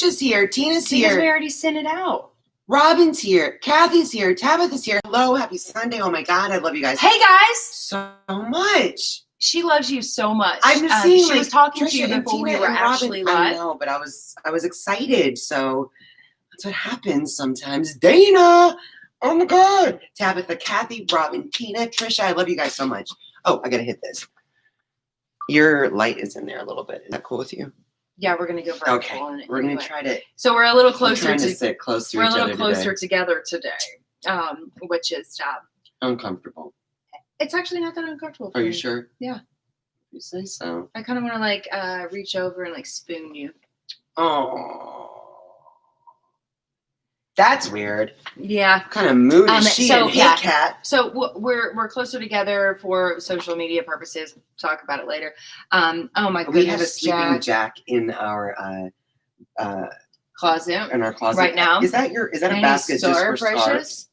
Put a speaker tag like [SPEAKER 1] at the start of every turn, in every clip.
[SPEAKER 1] Trisha's here. Tina's
[SPEAKER 2] because
[SPEAKER 1] here.
[SPEAKER 2] we already sent it out.
[SPEAKER 1] Robin's here. Kathy's here. Tabitha's here. Hello. Happy Sunday. Oh my God. I love you guys
[SPEAKER 2] Hey guys.
[SPEAKER 1] so much.
[SPEAKER 2] She loves you so much.
[SPEAKER 1] I'm just seeing
[SPEAKER 2] she was talking
[SPEAKER 1] Trisha
[SPEAKER 2] to you before
[SPEAKER 1] and
[SPEAKER 2] we
[SPEAKER 1] Tina
[SPEAKER 2] were
[SPEAKER 1] and
[SPEAKER 2] actually
[SPEAKER 1] Robin.
[SPEAKER 2] live.
[SPEAKER 1] I know, but I was excited. So that's what happens sometimes. Dana. Oh my God. Tabitha, Kathy, Robin, Tina, Trisha. I love you guys so much. Oh, I gotta hit this. Your light is in there a little bit. Is that cool with you?
[SPEAKER 2] Yeah, we're gonna go vertical.
[SPEAKER 1] Okay.
[SPEAKER 2] On it
[SPEAKER 1] We're gonna
[SPEAKER 2] anyway.
[SPEAKER 1] try to.
[SPEAKER 2] So we're a little closer
[SPEAKER 1] to sit close to
[SPEAKER 2] we're
[SPEAKER 1] each
[SPEAKER 2] a little
[SPEAKER 1] other
[SPEAKER 2] closer
[SPEAKER 1] today.
[SPEAKER 2] together today, which is
[SPEAKER 1] Uncomfortable.
[SPEAKER 2] it's actually not that uncomfortable. For
[SPEAKER 1] Are you
[SPEAKER 2] me.
[SPEAKER 1] sure?
[SPEAKER 2] Yeah.
[SPEAKER 1] You say so.
[SPEAKER 2] I kind of want to reach over and spoon you.
[SPEAKER 1] Oh, that's weird.
[SPEAKER 2] Yeah.
[SPEAKER 1] What kind of mood is she in? Hey, Kat.
[SPEAKER 2] So we're closer together for social media purposes. Talk about it later. Oh my goodness.
[SPEAKER 1] We have a sleeping Jack in our
[SPEAKER 2] closet.
[SPEAKER 1] In our closet
[SPEAKER 2] right now.
[SPEAKER 1] Is that a basket just for scarves?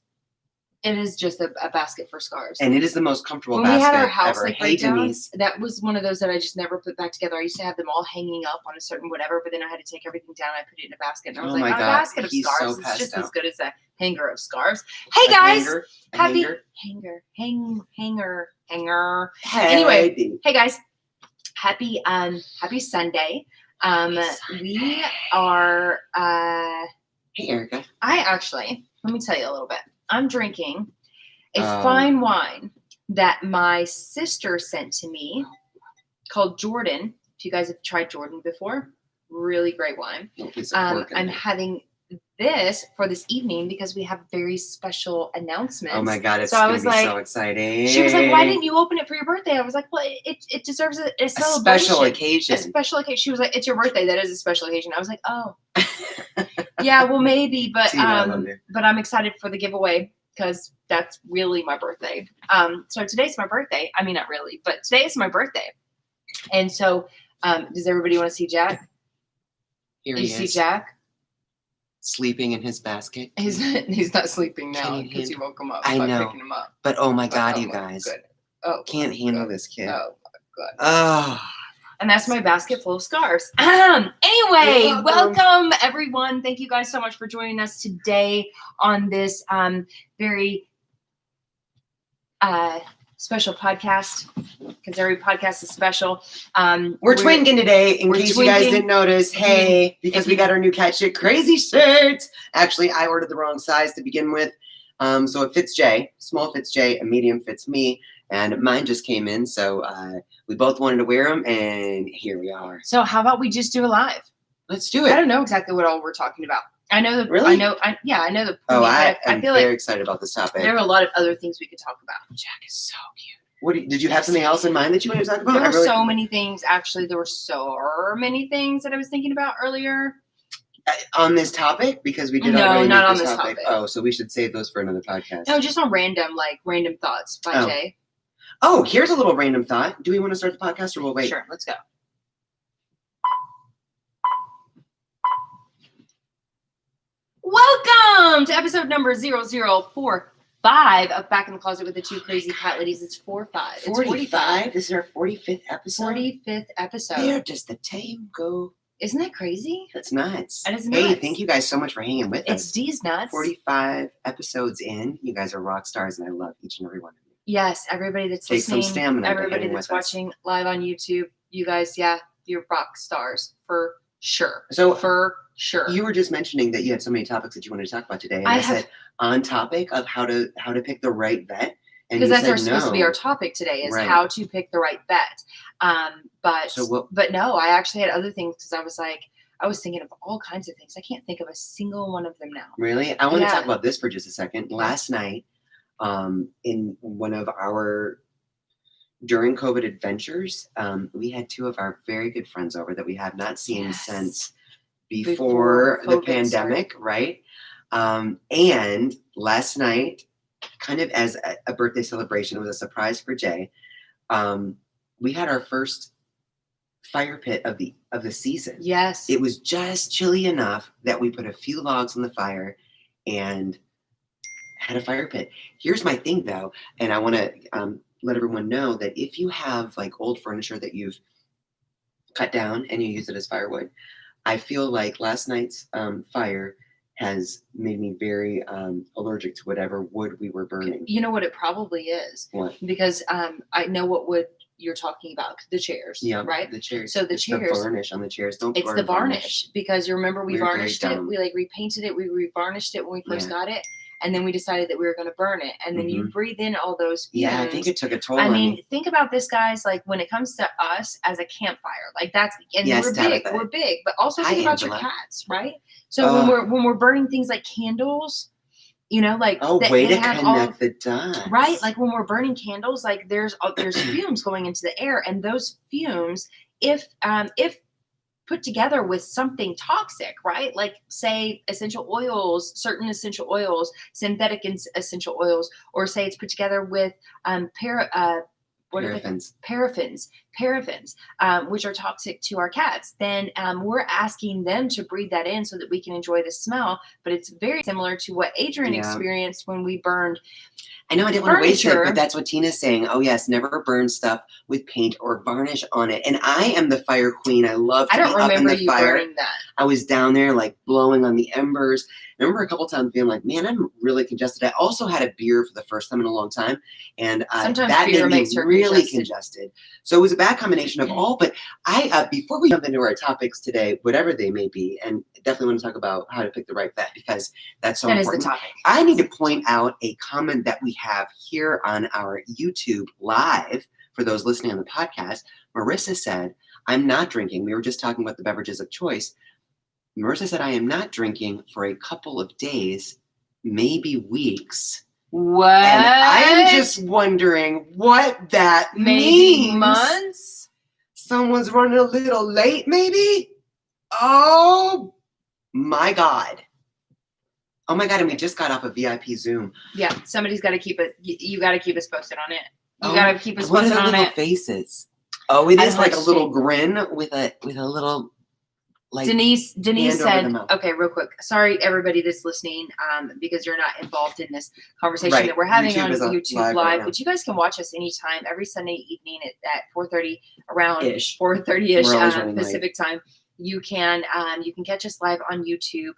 [SPEAKER 2] It is just a basket for scarves.
[SPEAKER 1] And it is the most comfortable
[SPEAKER 2] when
[SPEAKER 1] basket
[SPEAKER 2] we had our house
[SPEAKER 1] ever.
[SPEAKER 2] like
[SPEAKER 1] Hey,
[SPEAKER 2] breakdown,
[SPEAKER 1] Denise.
[SPEAKER 2] that was one of those that I just never put back together. I used to have them all hanging up on a certain whatever, but then I had to take everything down. I put it in a basket, and I was
[SPEAKER 1] Oh
[SPEAKER 2] like,
[SPEAKER 1] my
[SPEAKER 2] a
[SPEAKER 1] God,
[SPEAKER 2] basket of
[SPEAKER 1] he's
[SPEAKER 2] scarves
[SPEAKER 1] so
[SPEAKER 2] is just
[SPEAKER 1] passed
[SPEAKER 2] as
[SPEAKER 1] out.
[SPEAKER 2] good as a hanger of scarves. Hey guys, happy
[SPEAKER 1] hanger.
[SPEAKER 2] hanger.
[SPEAKER 1] Hey,
[SPEAKER 2] Anyway, hey guys, happy Sunday. We are.
[SPEAKER 1] Hey, Erica.
[SPEAKER 2] Let me tell you a little bit. I'm drinking a
[SPEAKER 1] Oh.
[SPEAKER 2] fine wine that my sister sent to me called Jordan. If you guys have tried Jordan before, really great wine. I'm having this for this evening because we have very special announcements.
[SPEAKER 1] Oh my God, it's
[SPEAKER 2] so I
[SPEAKER 1] going
[SPEAKER 2] was
[SPEAKER 1] to be
[SPEAKER 2] like,
[SPEAKER 1] so exciting.
[SPEAKER 2] She was like, why didn't you open it for your birthday? I was like, well, it deserves a celebration.
[SPEAKER 1] Special occasion.
[SPEAKER 2] A special occasion. She was like, it's your birthday. That is a special occasion. I was like, oh. Yeah, well, maybe, but I'm excited for the giveaway because that's really my birthday. So today's my birthday. I mean, not really, but today is my birthday. And so, does everybody want to see Jack?
[SPEAKER 1] Here
[SPEAKER 2] you
[SPEAKER 1] he
[SPEAKER 2] see
[SPEAKER 1] is.
[SPEAKER 2] Jack?
[SPEAKER 1] Sleeping in his basket.
[SPEAKER 2] He's not sleeping now because you woke him up by picking him up.
[SPEAKER 1] But oh my God, you guys.
[SPEAKER 2] Good. Oh,
[SPEAKER 1] can't handle this kid.
[SPEAKER 2] Oh my God.
[SPEAKER 1] Oh.
[SPEAKER 2] And that's my basket full of scarves. Anyway, welcome everyone. Thank you guys so much for joining us today on this very special podcast, because every podcast is special.
[SPEAKER 1] We're twinking today, in case you guys didn't notice. Hey, because we got our new Cat Shit Crazy shirts. Actually, I ordered the wrong size to begin with. So it fits Jay. Small fits Jay, a medium fits me. And mine just came in, so we both wanted to wear them, and here we are.
[SPEAKER 2] So how about we just do a live?
[SPEAKER 1] Let's do it.
[SPEAKER 2] I don't know exactly what all we're talking about. I know the.
[SPEAKER 1] Really?
[SPEAKER 2] I know the.
[SPEAKER 1] Oh,
[SPEAKER 2] I feel
[SPEAKER 1] very excited about this topic.
[SPEAKER 2] There are a lot of other things we could talk about.
[SPEAKER 1] Jack is so cute. Did you have something else in mind that you wanted to talk about?
[SPEAKER 2] There were so many things. Actually, there were so many things that I was thinking about earlier.
[SPEAKER 1] On this topic? Because we did already make this topic. Oh, so we should save those for another podcast.
[SPEAKER 2] No, just on random thoughts by Jay.
[SPEAKER 1] Oh, here's a little random thought. Do we want to start the podcast or we'll wait?
[SPEAKER 2] Sure, let's go. Welcome to episode number 0045 of Back in the Closet with the Two Crazy Cat Ladies. It's 45.
[SPEAKER 1] 45? This is our 45th episode?
[SPEAKER 2] 45th episode.
[SPEAKER 1] Where does the time go?
[SPEAKER 2] Isn't that crazy?
[SPEAKER 1] That's nuts.
[SPEAKER 2] That is nuts.
[SPEAKER 1] Hey, thank you guys so much for hanging with us.
[SPEAKER 2] It's D's nuts.
[SPEAKER 1] 45 episodes in. You guys are rock stars, and I love each and every one of you.
[SPEAKER 2] Yes, everybody that's
[SPEAKER 1] Take
[SPEAKER 2] listening,
[SPEAKER 1] some stamina,
[SPEAKER 2] everybody that's watching live on YouTube, you guys, you're rock stars for sure.
[SPEAKER 1] So
[SPEAKER 2] for sure.
[SPEAKER 1] You were just mentioning that you had so many topics that you wanted to talk about today, and I said on topic of how to pick the right vet.
[SPEAKER 2] Because that's supposed to be our topic today is how to pick the right vet. But no, I actually had other things because I was thinking of all kinds of things. I can't think of a single one of them now.
[SPEAKER 1] Really? I want to talk about this for just a second. Last night, in one of our during COVID adventures, we had two of our very good friends over that we have not seen since before the pandemic, right? And last night, kind of as a birthday celebration, it was a surprise for Jay. We had our first fire pit of the season.
[SPEAKER 2] Yes.
[SPEAKER 1] It was just chilly enough that we put a few logs on the fire and had a fire pit. Here's my thing though, and I want to let everyone know that if you have like old furniture that you've cut down and you use it as firewood, I feel like last night's fire has made me very allergic to whatever wood we were burning.
[SPEAKER 2] You know what it probably is?
[SPEAKER 1] What?
[SPEAKER 2] Because I know what wood you're talking about. The chairs.
[SPEAKER 1] Yeah,
[SPEAKER 2] right?
[SPEAKER 1] the chairs.
[SPEAKER 2] So
[SPEAKER 1] it's
[SPEAKER 2] chairs.
[SPEAKER 1] The varnish on the chairs. Don't.
[SPEAKER 2] It's the varnish because you remember we
[SPEAKER 1] We're
[SPEAKER 2] varnished it. We like repainted it. We revarnished it when we first got it, and then we decided that we were going to burn it. And then you breathe in all those fumes.
[SPEAKER 1] Yeah, I think it took a toll.
[SPEAKER 2] I mean, think about this, guys. Like when it comes to us as a campfire, like that's we're big. We're big, but also think about your cats, right? So when we're burning things like candles. You know, like
[SPEAKER 1] way to connect the dots,
[SPEAKER 2] right? Like when we're burning candles, like there's fumes going into the air, and those fumes, if put together with something toxic, right? Like say essential oils, certain essential oils, synthetic essential oils, or say it's put together with paraffins, which are toxic to our cats, then we're asking them to breathe that in so that we can enjoy the smell. But it's very similar to what Adrienne experienced when we burned.
[SPEAKER 1] I know I didn't want to waste it, but that's what Tina's saying. Oh yes, never burn stuff with paint or varnish on it. And I am the fire queen. I love to be up in the fire. Burning that. I was down there like blowing on the embers. I remember a couple times being like, man, I'm really congested. I also had a beer for the first time in a long time. And that made me really congested. So it was a bad combination of all. But before we jump into our topics today, whatever they may be, and definitely want to talk about how to pick the right vet because that's so important.
[SPEAKER 2] That is the topic.
[SPEAKER 1] I need to point out a comment that we have here on our YouTube live for those listening on the podcast. Marissa said, I'm not drinking. We were just talking about the beverages of choice. Marissa said, I am not drinking for a couple of days, maybe weeks.
[SPEAKER 2] What?
[SPEAKER 1] And I'm just wondering what that means.
[SPEAKER 2] Months?
[SPEAKER 1] Someone's running a little late, maybe? Oh, my God. Oh, my God. And we just got off a VIP Zoom.
[SPEAKER 2] Yeah, somebody's got to keep it. You got to keep us posted on it. You got to keep us posted on it.
[SPEAKER 1] What are the little faces? Oh, it is like a little grin with a little... Like
[SPEAKER 2] Denise said, okay, real quick. Sorry, everybody that's listening, because you're not involved in this conversation that we're having on YouTube Live. But you guys can watch us anytime, every Sunday evening at 4:30, around 4:30ish Pacific time. You can catch us live on YouTube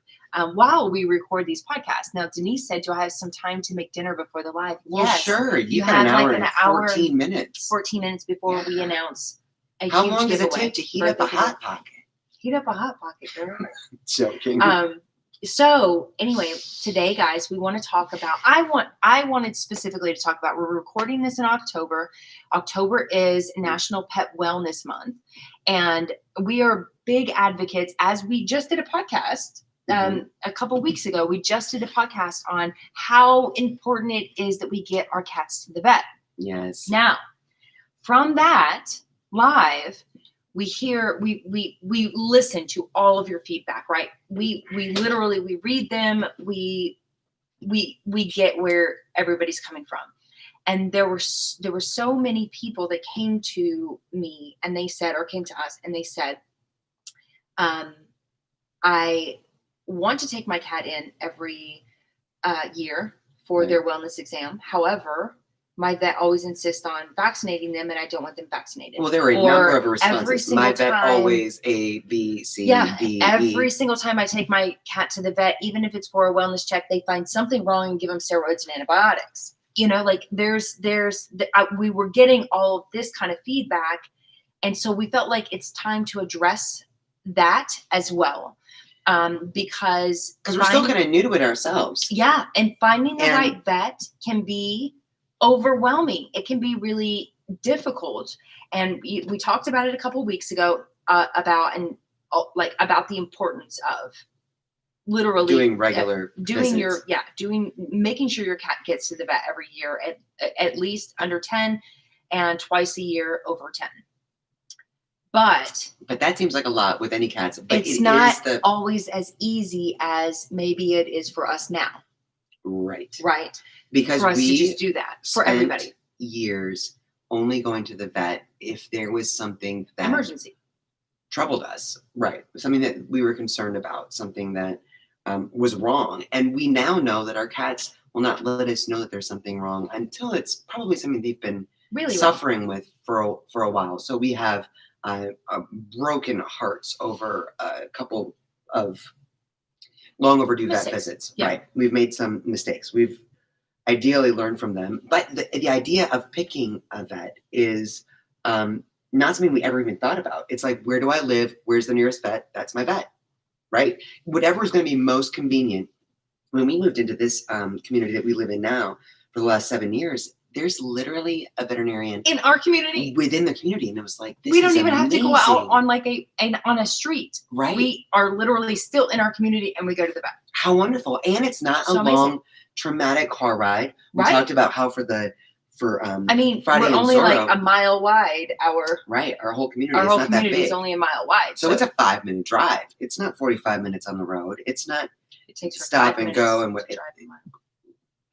[SPEAKER 2] while we record these podcasts. Now, Denise said, do I have some time to make dinner before the live?
[SPEAKER 1] Well,
[SPEAKER 2] yes.
[SPEAKER 1] Sure. You have an hour 14 minutes.
[SPEAKER 2] 14 minutes before we announce a huge
[SPEAKER 1] giveaway. How long does it take to heat up a Hot Pocket?
[SPEAKER 2] Heat up a Hot Pocket, girl.
[SPEAKER 1] Joking.
[SPEAKER 2] So anyway, today, guys, we want to talk about. I wanted specifically to talk about. We're recording this in October. October is National Pet Wellness Month, and we are big advocates. As we just did a podcast a couple weeks ago, we just did a podcast on how important it is that we get our cats to the vet.
[SPEAKER 1] Yes.
[SPEAKER 2] Now, from that live. We listen to all of your feedback, right? We literally read them. We get where everybody's coming from, and there were so many people that came to me and they said, or came to us and they said, I want to take my cat in every year for their wellness exam. However, my vet always insists on vaccinating them, and I don't want them vaccinated.
[SPEAKER 1] Well, there were a number of responses. My vet always A, B, C, D,
[SPEAKER 2] every
[SPEAKER 1] E.
[SPEAKER 2] single time I take my cat to the vet, even if it's for a wellness check, they find something wrong and give them steroids and antibiotics. You know, like we were getting all of this kind of feedback, and so we felt like it's time to address that as well. Because
[SPEAKER 1] we're still kind of new to it ourselves.
[SPEAKER 2] Yeah, and finding the right vet can be overwhelming. It can be really difficult, and we talked about it a couple weeks ago about the importance of literally
[SPEAKER 1] doing regular
[SPEAKER 2] making sure your cat gets to the vet every year at least under 10 and twice a year over 10. But
[SPEAKER 1] that seems like a lot with any cats. But
[SPEAKER 2] it's not always as easy as maybe it is for us now.
[SPEAKER 1] Right.
[SPEAKER 2] Because for us to just do that for everybody.
[SPEAKER 1] Years only going to the vet if there was something that
[SPEAKER 2] emergency
[SPEAKER 1] troubled us, right? Something that we were concerned about, something that was wrong, and we now know that our cats will not let us know that there's something wrong until it's probably something they've been
[SPEAKER 2] really
[SPEAKER 1] suffering with for a while. So we have broken hearts over a couple of long overdue vet visits.
[SPEAKER 2] Yeah.
[SPEAKER 1] Right. We've made some mistakes. We've ideally learned from them. But the idea of picking a vet is not something we ever even thought about. It's like, where do I live? Where's the nearest vet? That's my vet. Right? Whatever is going to be most convenient. When we moved into this community that we live in now for the last 7 years, there's literally a veterinarian
[SPEAKER 2] in our community,
[SPEAKER 1] within the community, and it was like, this
[SPEAKER 2] we don't
[SPEAKER 1] is
[SPEAKER 2] even
[SPEAKER 1] amazing.
[SPEAKER 2] have to go out on like on a street.
[SPEAKER 1] Right.
[SPEAKER 2] We are literally still in our community, and we go to the vet.
[SPEAKER 1] How wonderful! And it's not a long, traumatic car ride. We talked about how for
[SPEAKER 2] I mean,
[SPEAKER 1] Friday
[SPEAKER 2] we're
[SPEAKER 1] and
[SPEAKER 2] only
[SPEAKER 1] Zorro,
[SPEAKER 2] like a mile wide.
[SPEAKER 1] Our whole community
[SPEAKER 2] is only a mile wide.
[SPEAKER 1] So it's a 5-minute drive. It's not 45 minutes on the road. It's not.
[SPEAKER 2] It takes
[SPEAKER 1] stop and go and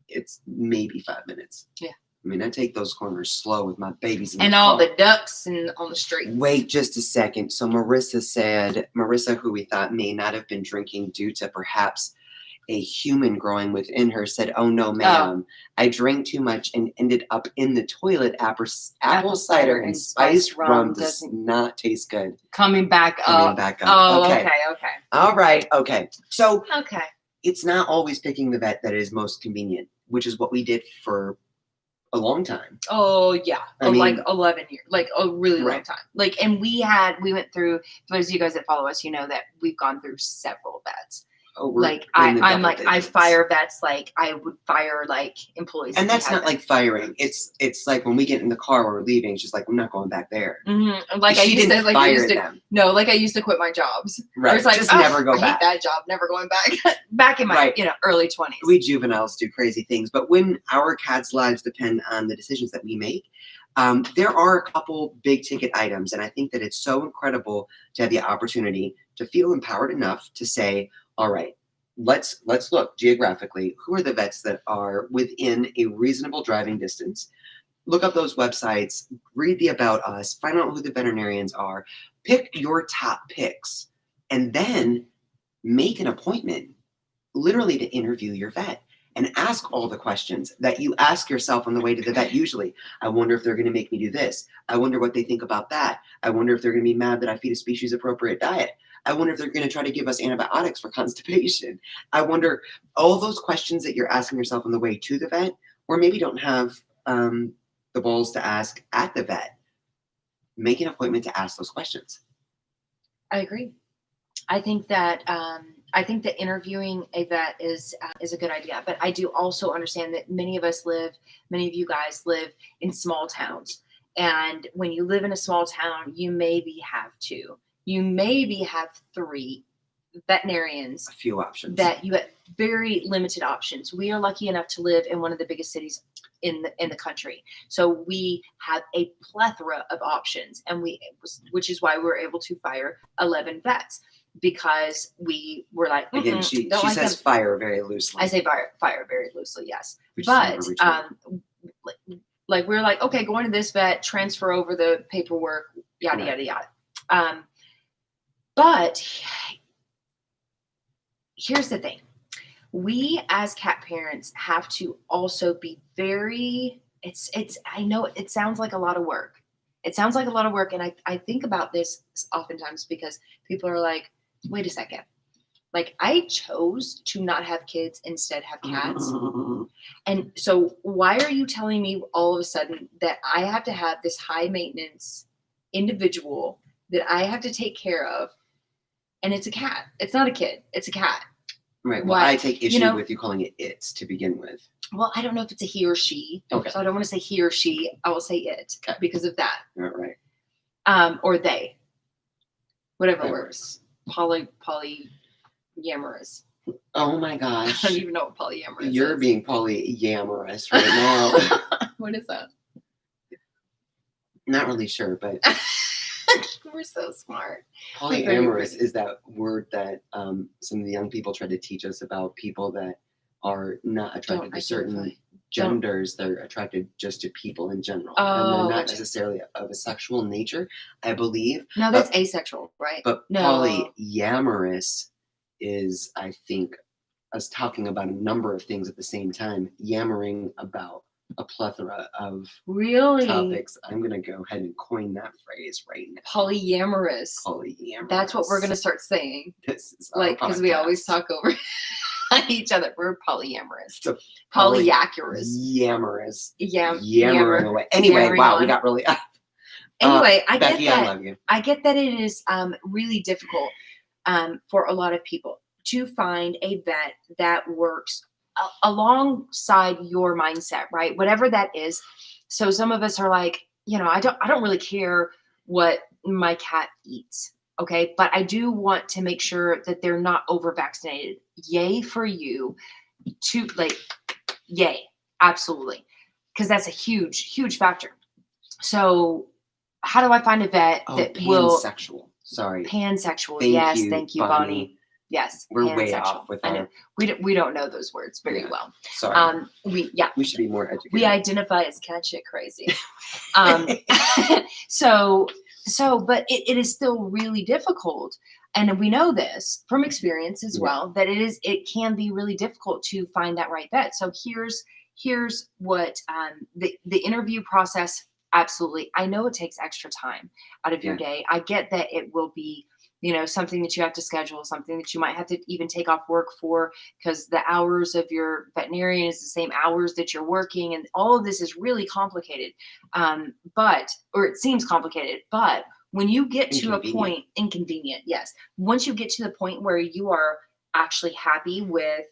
[SPEAKER 1] it's maybe 5 minutes.
[SPEAKER 2] Yeah.
[SPEAKER 1] I mean, I take those corners slow with my babies
[SPEAKER 2] and all the ducks and on the street.
[SPEAKER 1] Wait just a second. So Marissa, who we thought may not have been drinking due to perhaps a human growing within her, said, "Oh no, ma'am, I drank too much and ended up in the toilet. Apple cider and spiced rum does not taste good."
[SPEAKER 2] Coming back up. Oh, okay.
[SPEAKER 1] All right. Okay. So
[SPEAKER 2] okay,
[SPEAKER 1] it's not always picking the vet that is most convenient, which is what we did for a long time.
[SPEAKER 2] Oh yeah, I mean, like 11 years, like a really long time. Like, and we went through. For those of you guys that follow us, you know that we've gone through several vets.
[SPEAKER 1] Oh,
[SPEAKER 2] like I'm like digits. I fire vets like I would fire like employees,
[SPEAKER 1] and that's not like firing. It's like when we get in the car when we're leaving, it's just like, I'm not going back there.
[SPEAKER 2] Mm-hmm. Like I used to quit my jobs.
[SPEAKER 1] Right,
[SPEAKER 2] it's like
[SPEAKER 1] just never go back.
[SPEAKER 2] I hate that job, never going back. Back in my early 20s.
[SPEAKER 1] We juveniles do crazy things, but when our cats' lives depend on the decisions that we make, there are a couple big ticket items, and I think that it's so incredible to have the opportunity to feel empowered enough to say, all right, let's look geographically. Who are the vets that are within a reasonable driving distance? Look up those websites, read the About Us, find out who the veterinarians are, pick your top picks, and then make an appointment literally to interview your vet and ask all the questions that you ask yourself on the way to the vet usually. I wonder if they're going to make me do this. I wonder what they think about that. I wonder if they're going to be mad that I feed a species appropriate diet. I wonder if they're going to try to give us antibiotics for constipation. I wonder all those questions that you're asking yourself on the way to the vet, or maybe don't have the balls to ask at the vet. Make an appointment to ask those questions. I
[SPEAKER 2] agree. I think that interviewing a vet is a good idea, but I do also understand that many of you guys live in small towns, and when you live in a small town, you maybe have 2. You maybe have 3 veterinarians.
[SPEAKER 1] A few options.
[SPEAKER 2] That you have very limited options. We are lucky enough to live in one of the biggest cities in the country, so we have a plethora of options, and which is why we were able to fire 11 vets, because we were like,
[SPEAKER 1] again, she says fire very loosely.
[SPEAKER 2] I say fire very loosely, yes. But like we're like, okay, going to this vet, transfer over the paperwork, yada yada yada. But here's the thing. We as cat parents have to also be very, I know it sounds like a lot of work. It sounds like a lot of work. And I think about this oftentimes because people are like, wait a second. Like, I chose to not have kids, instead have cats. And so why are you telling me all of a sudden that I have to have this high maintenance individual that I have to take care of? And it's a cat. It's not a kid. It's a cat.
[SPEAKER 1] Right. Well, I take issue with you calling it "it's" to begin with.
[SPEAKER 2] Well, I don't know if it's a he or she.
[SPEAKER 1] Okay.
[SPEAKER 2] So I don't want to say he or she. I will say it because of that.
[SPEAKER 1] All right.
[SPEAKER 2] Or they. Whatever works. Polyamorous.
[SPEAKER 1] Oh my gosh.
[SPEAKER 2] I don't even know what polyamorous
[SPEAKER 1] You're
[SPEAKER 2] is.
[SPEAKER 1] Being polyamorous right now.
[SPEAKER 2] What is that?
[SPEAKER 1] Not really sure, but
[SPEAKER 2] we're so smart.
[SPEAKER 1] Polyamorous is that word that some of the young people try to teach us about people that are not attracted to certain genders. They're attracted just to people in general. And they're not necessarily of a sexual nature, I believe.
[SPEAKER 2] No, that's asexual, right?
[SPEAKER 1] But polyamorous is, I think, us talking about a number of things at the same time, yammering about a plethora of
[SPEAKER 2] Really?
[SPEAKER 1] topics. I'm going to go ahead and coin that phrase right now.
[SPEAKER 2] Polyamorous.
[SPEAKER 1] Polyamorous.
[SPEAKER 2] That's what we're going to start saying.
[SPEAKER 1] This is
[SPEAKER 2] like, because we always talk over each other. We're polyamorous.
[SPEAKER 1] So
[SPEAKER 2] Polyacurous.
[SPEAKER 1] Yammering
[SPEAKER 2] Yammer
[SPEAKER 1] away. Anyway,
[SPEAKER 2] yammering
[SPEAKER 1] wow,
[SPEAKER 2] on.
[SPEAKER 1] we got really up.
[SPEAKER 2] Anyway, I
[SPEAKER 1] Becky,
[SPEAKER 2] get that.
[SPEAKER 1] I love you.
[SPEAKER 2] I get that it is really difficult for a lot of people to find a vet that works alongside your mindset, right? Whatever that is. So some of us are like, I don't really care what my cat eats. Okay. But I do want to make sure that they're not over vaccinated. Yay for you to yay. Absolutely. Because that's a huge, huge factor. So how do I find a vet that will
[SPEAKER 1] pansexual? Sorry.
[SPEAKER 2] Pansexual.
[SPEAKER 1] Thank you,
[SPEAKER 2] Bonnie. Yes.
[SPEAKER 1] We're way off with that.
[SPEAKER 2] We don't know those words very well.
[SPEAKER 1] Sorry.
[SPEAKER 2] We should
[SPEAKER 1] be more educated.
[SPEAKER 2] We identify as cat shit crazy. But it is still really difficult. And we know this from experience as well, that it can be really difficult to find that right vet. So here's what the interview process. Absolutely. I know it takes extra time out of your day. I get that it will be, something that you have to schedule, something that you might have to even take off work for, because the hours of your veterinarian is the same hours that you're working. And all of this is really complicated. Or it seems complicated, but when you get to a point, inconvenient. Yes. Once you get to the point where you are actually happy with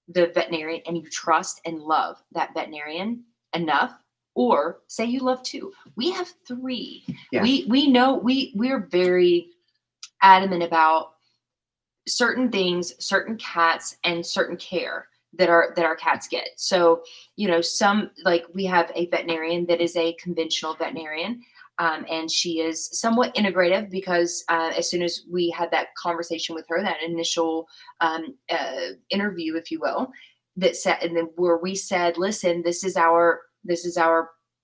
[SPEAKER 2] the veterinarian and you trust and love that veterinarian enough, or say you love 2. We have 3. Yeah. We know we're very adamant about certain things, certain cats, and certain care that our cats get. So, some, like, we have a veterinarian that is a conventional veterinarian, and she is somewhat integrative because as soon as we had that conversation with her, that initial interview, if you will, where we said, listen, this is our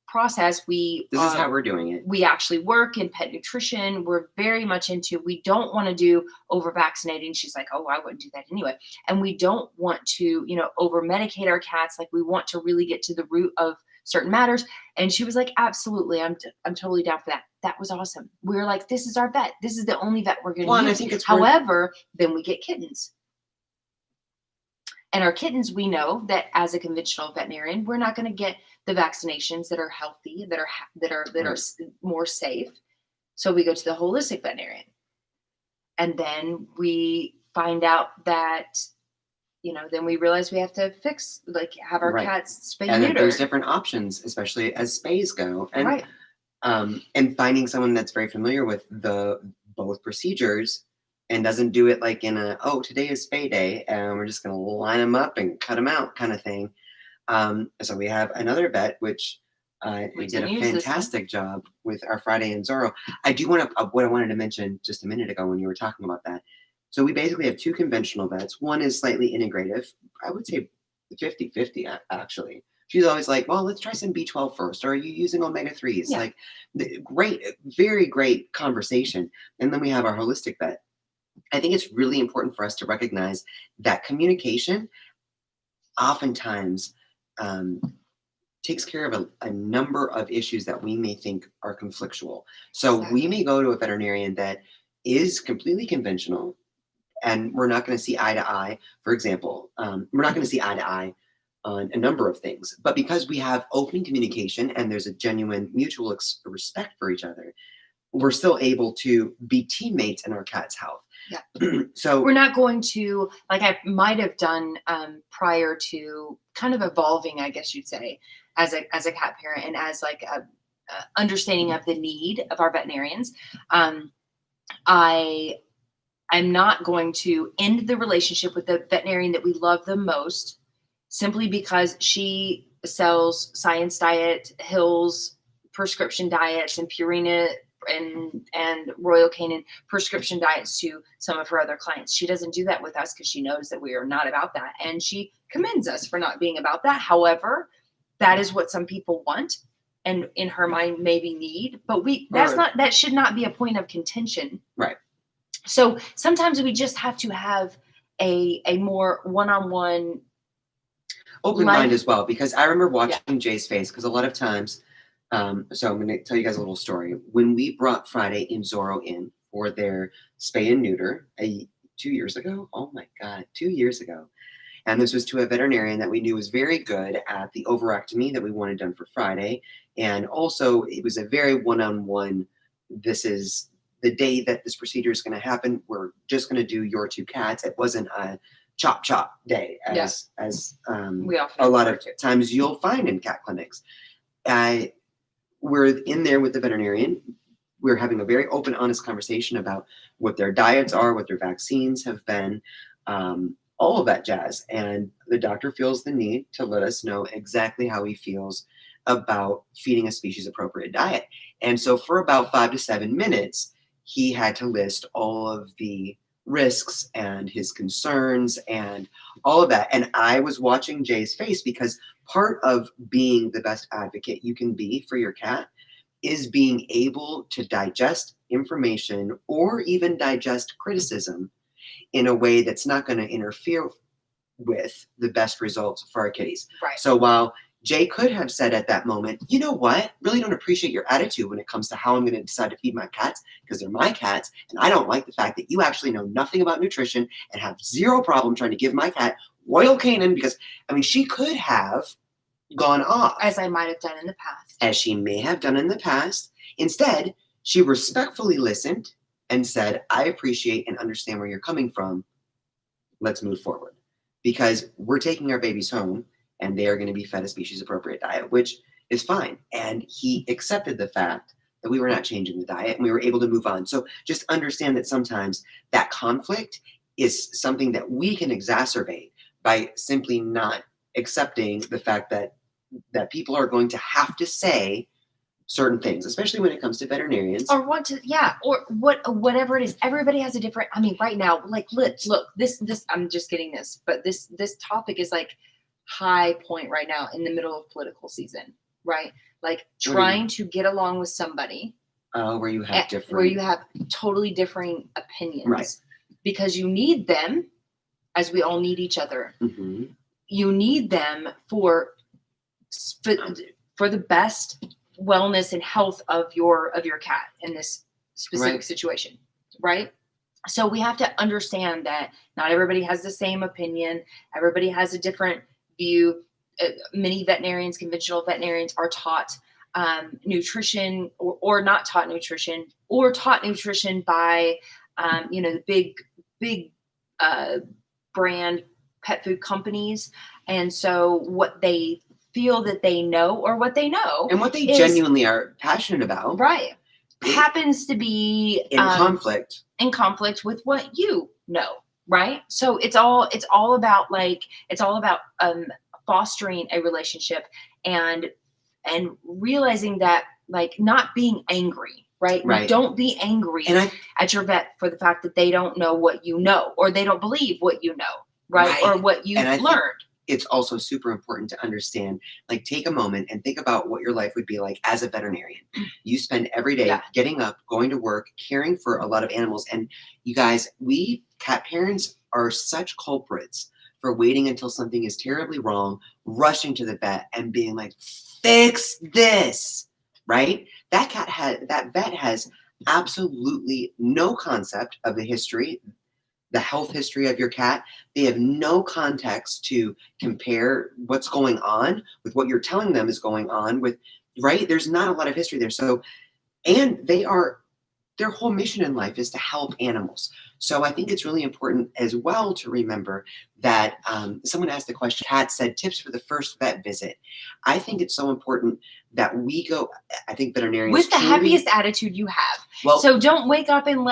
[SPEAKER 2] process. This is
[SPEAKER 1] how we're doing it.
[SPEAKER 2] We actually work in pet nutrition. We're very much into, we don't want to do over vaccinating. She's like, oh, I wouldn't do that anyway. And we don't want to, over medicate our cats. Like, we want to really get to the root of certain matters. And she was like, absolutely. I'm totally down for that. That was awesome. We were like, this is our vet. This is the only vet we're going to use.
[SPEAKER 1] And I think it's
[SPEAKER 2] however, then we get kittens. And our kittens, we know that as a conventional veterinarian, we're not going to get the vaccinations that are healthy, that are more safe. So we go to the holistic veterinarian, and then we find out that, then we realize we have to have our cats spay and neuter.
[SPEAKER 1] There's different options, especially as spays go, and and finding someone that's very familiar with both procedures. And doesn't do it like in today is spay day, and we're just going to line them up and cut them out kind of thing. So we have another vet, which we did a fantastic job with our Friday and Zorro. I do want to, what I wanted to mention just a minute ago when you were talking about that. So we basically have 2 conventional vets. One is slightly integrative. I would say 50-50 actually. She's always like, well, let's try some B12 first. Or are you using omega-3s?
[SPEAKER 2] Yeah.
[SPEAKER 1] Like, great, very great conversation. And then we have our holistic vet. I think it's really important for us to recognize that communication oftentimes takes care of a number of issues that we may think are conflictual. So we may go to a veterinarian that is completely conventional, and we're not going to see eye to eye. For example, we're not going to see eye to eye on a number of things. But because we have open communication and there's a genuine mutual respect for each other, we're still able to be teammates in our cat's health.
[SPEAKER 2] Yeah.
[SPEAKER 1] So
[SPEAKER 2] we're not going to, like I might have done prior to kind of evolving, I guess you'd say, as a cat parent and as like a understanding of the need of our veterinarians. I'm not going to end the relationship with the veterinarian that we love the most simply because she sells Science Diet, Hills prescription diets, and Purina and Royal Canin prescription diets to some of her other clients. She doesn't do that with us because she knows that we are not about that. And she commends us for not being about that. However, that is what some people want and in her mind maybe need, but that should not be a point of contention.
[SPEAKER 1] Right.
[SPEAKER 2] So sometimes we just have to have a more one-on-one.
[SPEAKER 1] open mind as well, because I remember watching Jay's face, because a lot of times, so I'm going to tell you guys a little story. When we brought Friday and Zorro in for their spay and neuter 2 years ago, oh my God, 2 years ago. And this was to a veterinarian that we knew was very good at the overectomy that we wanted done for Friday. And also it was a very one-on-one, this is the day that this procedure is going to happen. We're just going to do your 2 cats. It wasn't a chop day as
[SPEAKER 2] we often
[SPEAKER 1] a lot of times you'll find in cat clinics. We're in there with the veterinarian. We're having a very open, honest conversation about what their diets are, what their vaccines have been, all of that jazz. And the doctor feels the need to let us know exactly how he feels about feeding a species appropriate diet. And so for about 5 to 7 minutes, he had to list all of the risks and his concerns and all of that. And I was watching Jay's face, because part of being the best advocate you can be for your cat is being able to digest information or even digest criticism in a way that's not going to interfere with the best results for our kitties.
[SPEAKER 2] Right.
[SPEAKER 1] So while Jay could have said at that moment, you know what, really don't appreciate your attitude when it comes to how I'm going to decide to feed my cats, because they're my cats, and I don't like the fact that you actually know nothing about nutrition and have zero problem trying to give my cat Royal Canin, because, I mean, she could have gone off.
[SPEAKER 2] As I might have done in the past.
[SPEAKER 1] As she may have done in the past. Instead, she respectfully listened and said, I appreciate and understand where you're coming from. Let's move forward. Because we're taking our babies home and they are going to be fed a species appropriate diet, which is fine. And he accepted the fact that we were not changing the diet and we were able to move on. So just understand that sometimes that conflict is something that we can exacerbate by simply not accepting the fact that people are going to have to say certain things, especially when it comes to veterinarians.
[SPEAKER 2] Or whatever it is. Everybody has a different, I mean, right now, like, look, this, I'm just getting this, but this topic is like high point right now in the middle of political season, right? Like trying to get along with somebody.
[SPEAKER 1] Where you have
[SPEAKER 2] totally differing opinions.
[SPEAKER 1] Right.
[SPEAKER 2] Because you need them, as we all need each other.
[SPEAKER 1] Mm-hmm.
[SPEAKER 2] You need them for the best wellness and health of your cat in this specific situation, right? So we have to understand that not everybody has the same opinion. Everybody has a different view. Many veterinarians, conventional veterinarians, are taught nutrition or not taught nutrition, or taught nutrition by the big brand pet food companies. And so what they feel that they know, or what they know,
[SPEAKER 1] and what they genuinely are passionate about,
[SPEAKER 2] right, happens to be
[SPEAKER 1] in conflict
[SPEAKER 2] with what you know, right? So it's all about fostering a relationship and realizing that, like, not being angry, right? Don't be angry at your vet for the fact that they don't know what you know, or they don't believe what you know, right? Or what you've learned.
[SPEAKER 1] It's also super important to understand, like, take a moment and think about what your life would be like as a veterinarian. You spend every day getting up, going to work, caring for a lot of animals. And you guys, we cat parents are such culprits for waiting until something is terribly wrong, rushing to the vet and being like, fix this, right? That vet has absolutely no concept of the history, the health history of your cat. They have no context to compare what's going on with what you're telling them is going on with, right? There's not a lot of history there. So, and their whole mission in life is to help animals. So I think it's really important as well to remember that someone asked the question, Kat said, tips for the first vet visit. I think it's so important that we go, I think veterinarians
[SPEAKER 2] with the happiest attitude you have. Well, so don't wake up and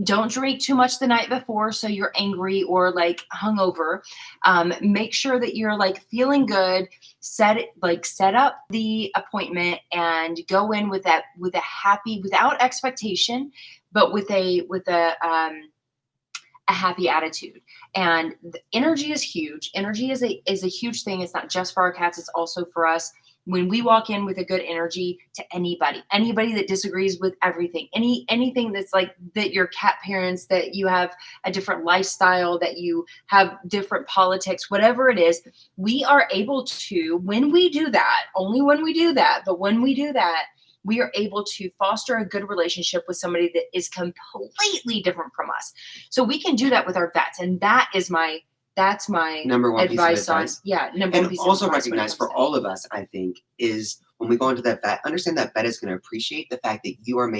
[SPEAKER 2] don't drink too much the night before so you're angry or like hungover. Make sure that you're like feeling good. Set up the appointment and go in with a happy, without expectation, but with a happy attitude. And the energy is huge. Energy is a huge thing. It's not just for our cats. It's also for us. when we walk in with a good energy to anybody that disagrees with everything, anything that's like that, your cat parents, that you have a different lifestyle, that you have different politics, whatever it is, we are able to, when we do that, only when we do that, but when we do that, we are able to foster a good relationship with somebody that is completely different from us. So we can do that with our vets. And that's my
[SPEAKER 1] number one
[SPEAKER 2] advice
[SPEAKER 1] piece of advice.
[SPEAKER 2] Number one
[SPEAKER 1] And
[SPEAKER 2] piece of
[SPEAKER 1] also
[SPEAKER 2] advice when it
[SPEAKER 1] recognize
[SPEAKER 2] comes
[SPEAKER 1] for
[SPEAKER 2] to
[SPEAKER 1] all of us, I think, is when we go into that vet, understand that vet is going to appreciate the fact that you are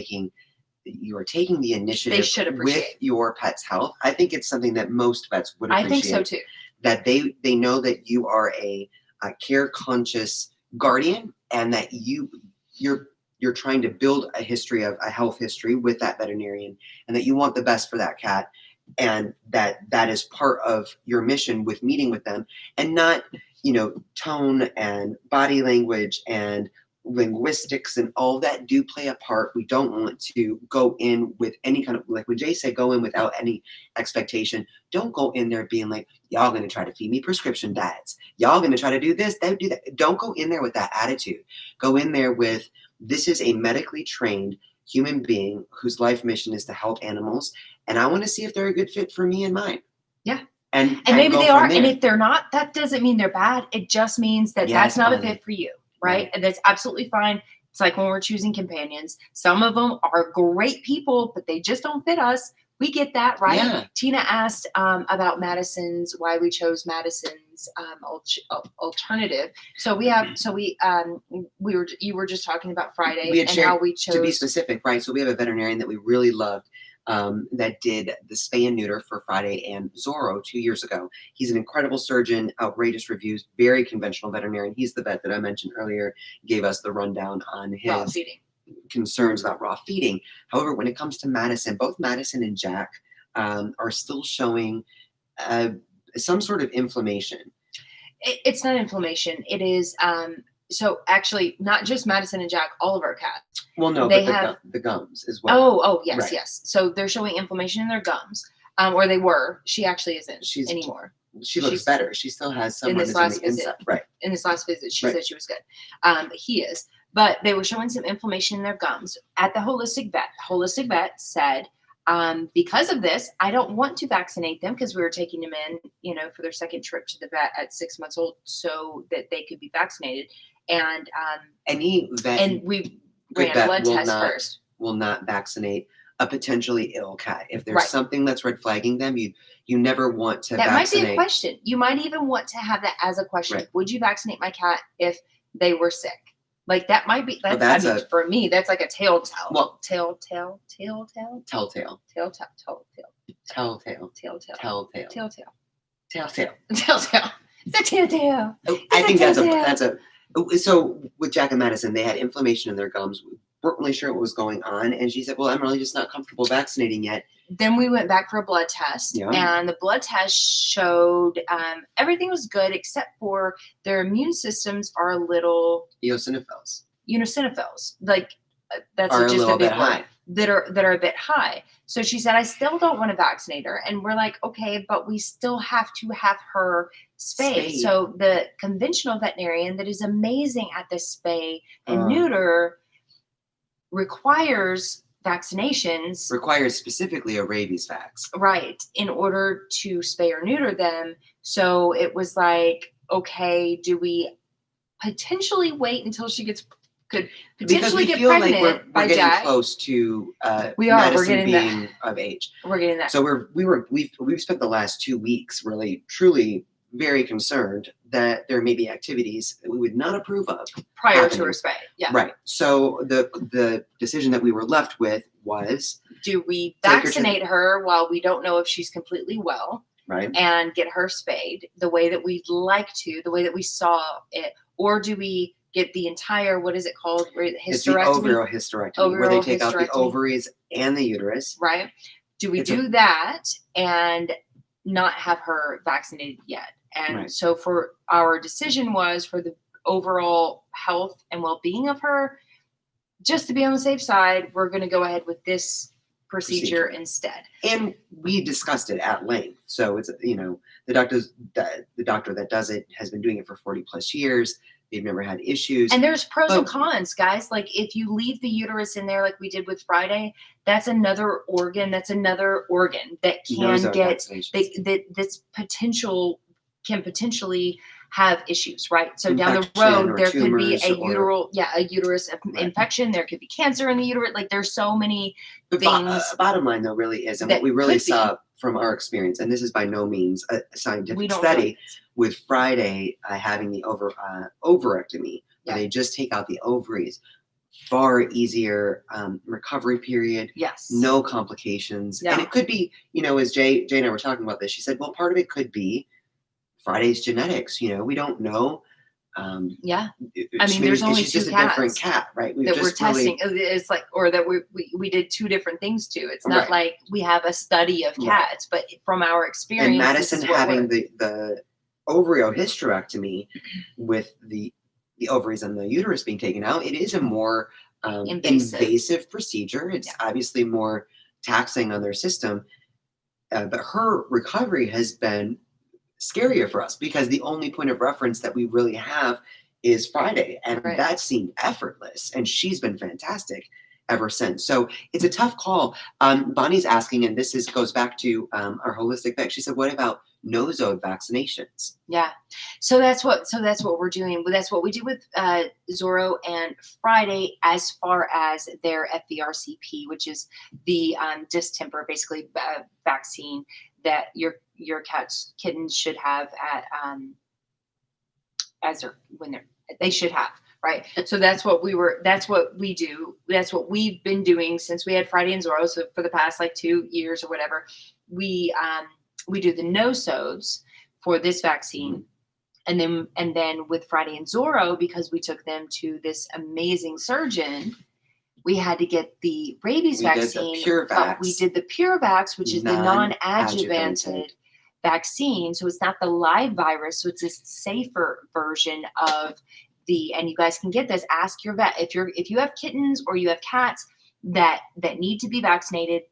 [SPEAKER 1] taking the initiative
[SPEAKER 2] They should
[SPEAKER 1] with
[SPEAKER 2] appreciate.
[SPEAKER 1] your pet's health. I think it's something that most vets would appreciate.
[SPEAKER 2] I think so too.
[SPEAKER 1] That they know that you are a care conscious guardian, and that you're trying to build a health history with that veterinarian, and that you want the best for that cat, and that is part of your mission with meeting with them, and not, tone and body language and linguistics and all that do play a part. We don't want to go in with any kind of, like what Jay said, go in without any expectation. Don't go in there being like, y'all going to try to feed me prescription diets. Y'all going to try to do this, do that. Don't go in there with that attitude. Go in there with, this is a medically trained human being whose life mission is to help animals, and I want to see if they're a good fit for me and mine.
[SPEAKER 2] Yeah.
[SPEAKER 1] And
[SPEAKER 2] maybe they are.
[SPEAKER 1] there.
[SPEAKER 2] And if they're not, that doesn't mean they're bad. It just means that that's not a fit for you. Right? And that's absolutely fine. It's like when we're choosing companions. Some of them are great people, but they just don't fit us. We get that, right?
[SPEAKER 1] Yeah.
[SPEAKER 2] Tina asked about Madison's, why we chose Madison's alternative. So you were just talking about Friday and how we chose.
[SPEAKER 1] To be specific, right? So we have a veterinarian that we really loved that did the Spay and Neuter for Friday and Zorro 2 years ago. He's an incredible surgeon, outrageous reviews, very conventional veterinarian. He's the vet that I mentioned earlier, gave us the rundown on his concerns about raw feeding. However, when it comes to Madison, both Madison and Jack are still showing some sort of inflammation.
[SPEAKER 2] It's not inflammation. It is, so actually not just Madison and Jack, all of our cats.
[SPEAKER 1] Well, no,
[SPEAKER 2] they
[SPEAKER 1] but
[SPEAKER 2] have
[SPEAKER 1] the gums as well.
[SPEAKER 2] Oh, yes,
[SPEAKER 1] right.
[SPEAKER 2] Yes. So they're showing inflammation in their gums, or they were. She actually isn't anymore.
[SPEAKER 1] She looks better. She still has some
[SPEAKER 2] in this last visit.
[SPEAKER 1] Inside. Right.
[SPEAKER 2] In this last visit, she said she was good. He is, but they were showing some inflammation in their gums at the holistic vet. Holistic vet said, because of this, I don't want to vaccinate them, because we were taking them in, for their second trip to the vet at 6 months old, so that they could be vaccinated. And
[SPEAKER 1] any vet,
[SPEAKER 2] and we ran a blood test first.
[SPEAKER 1] Will not vaccinate a potentially ill cat. If there's something that's red flagging them, you never want to vaccinate.
[SPEAKER 2] That might be a question. You might even want to have that as a question. Right. Would you vaccinate my cat if they were sick? Like that might be, for me, that's like a telltale.
[SPEAKER 1] Well,
[SPEAKER 2] telltale.
[SPEAKER 1] Telltale.
[SPEAKER 2] It's a telltale.
[SPEAKER 1] I think that's a. So with Jack and Madison, they had inflammation in their gums. We weren't really sure what was going on, and she said, "Well, I'm really just not comfortable vaccinating yet."
[SPEAKER 2] Then we went back for a blood test, and the blood test showed everything was good except for their immune systems are a little
[SPEAKER 1] eosinophils.
[SPEAKER 2] Like that's
[SPEAKER 1] are
[SPEAKER 2] just a bit
[SPEAKER 1] high.
[SPEAKER 2] That are a bit high. So she said, I still don't want to vaccinate her. And we're like, okay, but we still have to have her spayed. So the conventional veterinarian that is amazing at this spay and neuter requires vaccinations.
[SPEAKER 1] Requires specifically a rabies vax.
[SPEAKER 2] Right. In order to spay or neuter them. So it was like, okay, do we potentially wait until she could potentially get pregnant
[SPEAKER 1] like we're getting
[SPEAKER 2] Jack.
[SPEAKER 1] Close to
[SPEAKER 2] we're getting
[SPEAKER 1] being
[SPEAKER 2] that.
[SPEAKER 1] Of age.
[SPEAKER 2] We're getting that.
[SPEAKER 1] So we've spent the last 2 weeks really truly very concerned that there may be activities that we would not approve of
[SPEAKER 2] prior to her spay. Yeah.
[SPEAKER 1] Right. So the decision that we were left with was,
[SPEAKER 2] do we vaccinate her while we don't know if she's completely well?
[SPEAKER 1] Right.
[SPEAKER 2] And get her spayed the way that we'd like to, the way that we saw it, or do we get the entire, what is it called? Hysterectomy?
[SPEAKER 1] It's the ovular hysterectomy, where they take out the ovaries and the uterus.
[SPEAKER 2] Right. Do we do that and not have her vaccinated yet? And so for our decision was for the overall health and well-being of her, just to be on the safe side, we're going to go ahead with this procedure instead. And
[SPEAKER 1] we discussed it at length. So it's, the doctor that does it has been doing it for 40 plus years. they've never had issues.
[SPEAKER 2] And there's pros and
[SPEAKER 1] But-
[SPEAKER 2] cons, guys. Like if you leave the uterus in there, like we did with Friday, that's another organ. That's another organ that can
[SPEAKER 1] Those are
[SPEAKER 2] get
[SPEAKER 1] vaccinations.
[SPEAKER 2] that's potentially have issues, right? So down the
[SPEAKER 1] Infection
[SPEAKER 2] road,
[SPEAKER 1] or
[SPEAKER 2] there could be
[SPEAKER 1] tumors or-
[SPEAKER 2] a uterus
[SPEAKER 1] Right.
[SPEAKER 2] infection. There could be cancer in the uterus. Like there's so many
[SPEAKER 1] The
[SPEAKER 2] things
[SPEAKER 1] bottom line, though, really is, and
[SPEAKER 2] that
[SPEAKER 1] what we really
[SPEAKER 2] could be.
[SPEAKER 1] saw from our experience, and this is by no means a
[SPEAKER 2] We
[SPEAKER 1] scientific
[SPEAKER 2] don't
[SPEAKER 1] study,
[SPEAKER 2] know.
[SPEAKER 1] with Friday having the ovarectomy,
[SPEAKER 2] Yeah.
[SPEAKER 1] where they just take out the ovaries, far easier recovery period,
[SPEAKER 2] Yes.
[SPEAKER 1] no complications.
[SPEAKER 2] Yeah.
[SPEAKER 1] And it could be, as Jay and I were talking about this, she said, well, part of it could be Friday's genetics. We don't know.
[SPEAKER 2] Yeah.
[SPEAKER 1] Maybe
[SPEAKER 2] there's only
[SPEAKER 1] she's
[SPEAKER 2] two
[SPEAKER 1] just a different
[SPEAKER 2] cats
[SPEAKER 1] cat, right?
[SPEAKER 2] that we're testing. It's like, or that we did two different things to. It's not
[SPEAKER 1] Right.
[SPEAKER 2] like we have a study of
[SPEAKER 1] Right.
[SPEAKER 2] cats, but from our experience,
[SPEAKER 1] And
[SPEAKER 2] this
[SPEAKER 1] Madison
[SPEAKER 2] is what
[SPEAKER 1] having
[SPEAKER 2] worked.
[SPEAKER 1] the ovariohysterectomy with the ovaries and the uterus being taken out, it is a more invasive procedure. It's obviously more taxing on their system. But her recovery has been scarier for us because the only point of reference that we really have is Friday. And
[SPEAKER 2] Right.
[SPEAKER 1] that seemed effortless. And she's been fantastic ever since. So it's a tough call. Bonnie's asking, and this goes back to our holistic vet. She said, what about nosode vaccinations?
[SPEAKER 2] Yeah. So that's what we're doing. That's what we do with Zorro and Friday as far as their FVRCP, which is the distemper, basically vaccine that your kittens should have at they should have, right? So that's what we do. That's what we've been doing since we had Friday and Zorro. So for the past like 2 years or whatever, we do the nosodes for this vaccine. And then with Friday and Zorro, because we took them to this amazing surgeon, we had to get the rabies vaccine. We did the PureVax, which is the non-adjuvanted vaccine. So it's not the live virus. So it's a safer version of and you guys can get this. Ask your vet if you have kittens or you have cats that need to be vaccinated.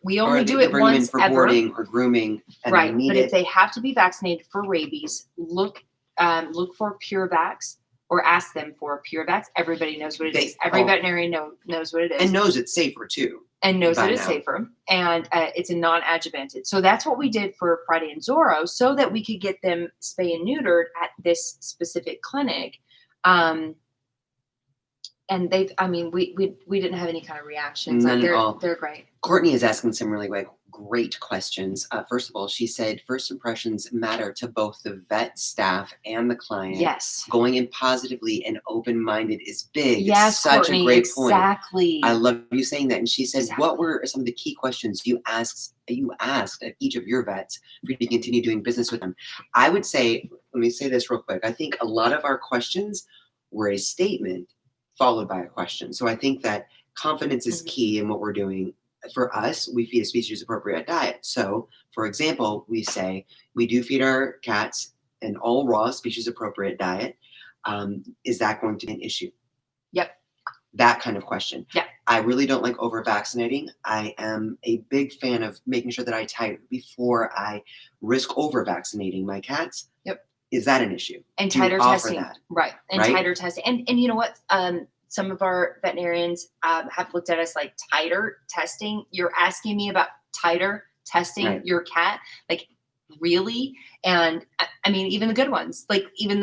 [SPEAKER 2] We only do it once
[SPEAKER 1] for
[SPEAKER 2] ever.
[SPEAKER 1] boarding or grooming, and
[SPEAKER 2] right?
[SPEAKER 1] But
[SPEAKER 2] if they have to be vaccinated for rabies, look for PureVax or ask them for PureVax. Everybody knows what it is. Every veterinarian knows what it is
[SPEAKER 1] and knows it's safer too.
[SPEAKER 2] And knows that it's safer, and it's a non-adjuvanted. So that's what we did for Friday and Zorro, so that we could get them spay and neutered at this specific clinic. And we didn't have any kind of reactions.
[SPEAKER 1] None at all.
[SPEAKER 2] They're great.
[SPEAKER 1] Courtney is asking some really great questions. First of all, she said first impressions matter to both the vet staff and the client.
[SPEAKER 2] Yes.
[SPEAKER 1] Going in positively and open-minded is big.
[SPEAKER 2] Yes,
[SPEAKER 1] it's such
[SPEAKER 2] Courtney,
[SPEAKER 1] a great point.
[SPEAKER 2] Exactly.
[SPEAKER 1] I love you saying that. And she said,
[SPEAKER 2] Exactly.
[SPEAKER 1] what were some of the key questions you asked of each of your vets for you to continue doing business with them? I would say, let me say this real quick. I think a lot of our questions were a statement followed by a question. So I think that confidence is key in what we're doing. For us, we feed a species appropriate diet. So, for example, we say we do feed our cats an all raw species appropriate diet. Is that going to be an issue?
[SPEAKER 2] Yep.
[SPEAKER 1] That kind of question.
[SPEAKER 2] Yeah.
[SPEAKER 1] I really don't like over vaccinating. I am a big fan of making sure that I titer before I risk over vaccinating my cats.
[SPEAKER 2] Yep.
[SPEAKER 1] Is that an issue?
[SPEAKER 2] And titer testing.
[SPEAKER 1] That?
[SPEAKER 2] Right. And titer testing. And you know what? Some of our veterinarians have looked at us like titer testing. You're asking me about titer testing your cat? Like, really? And I mean, even the good ones, like even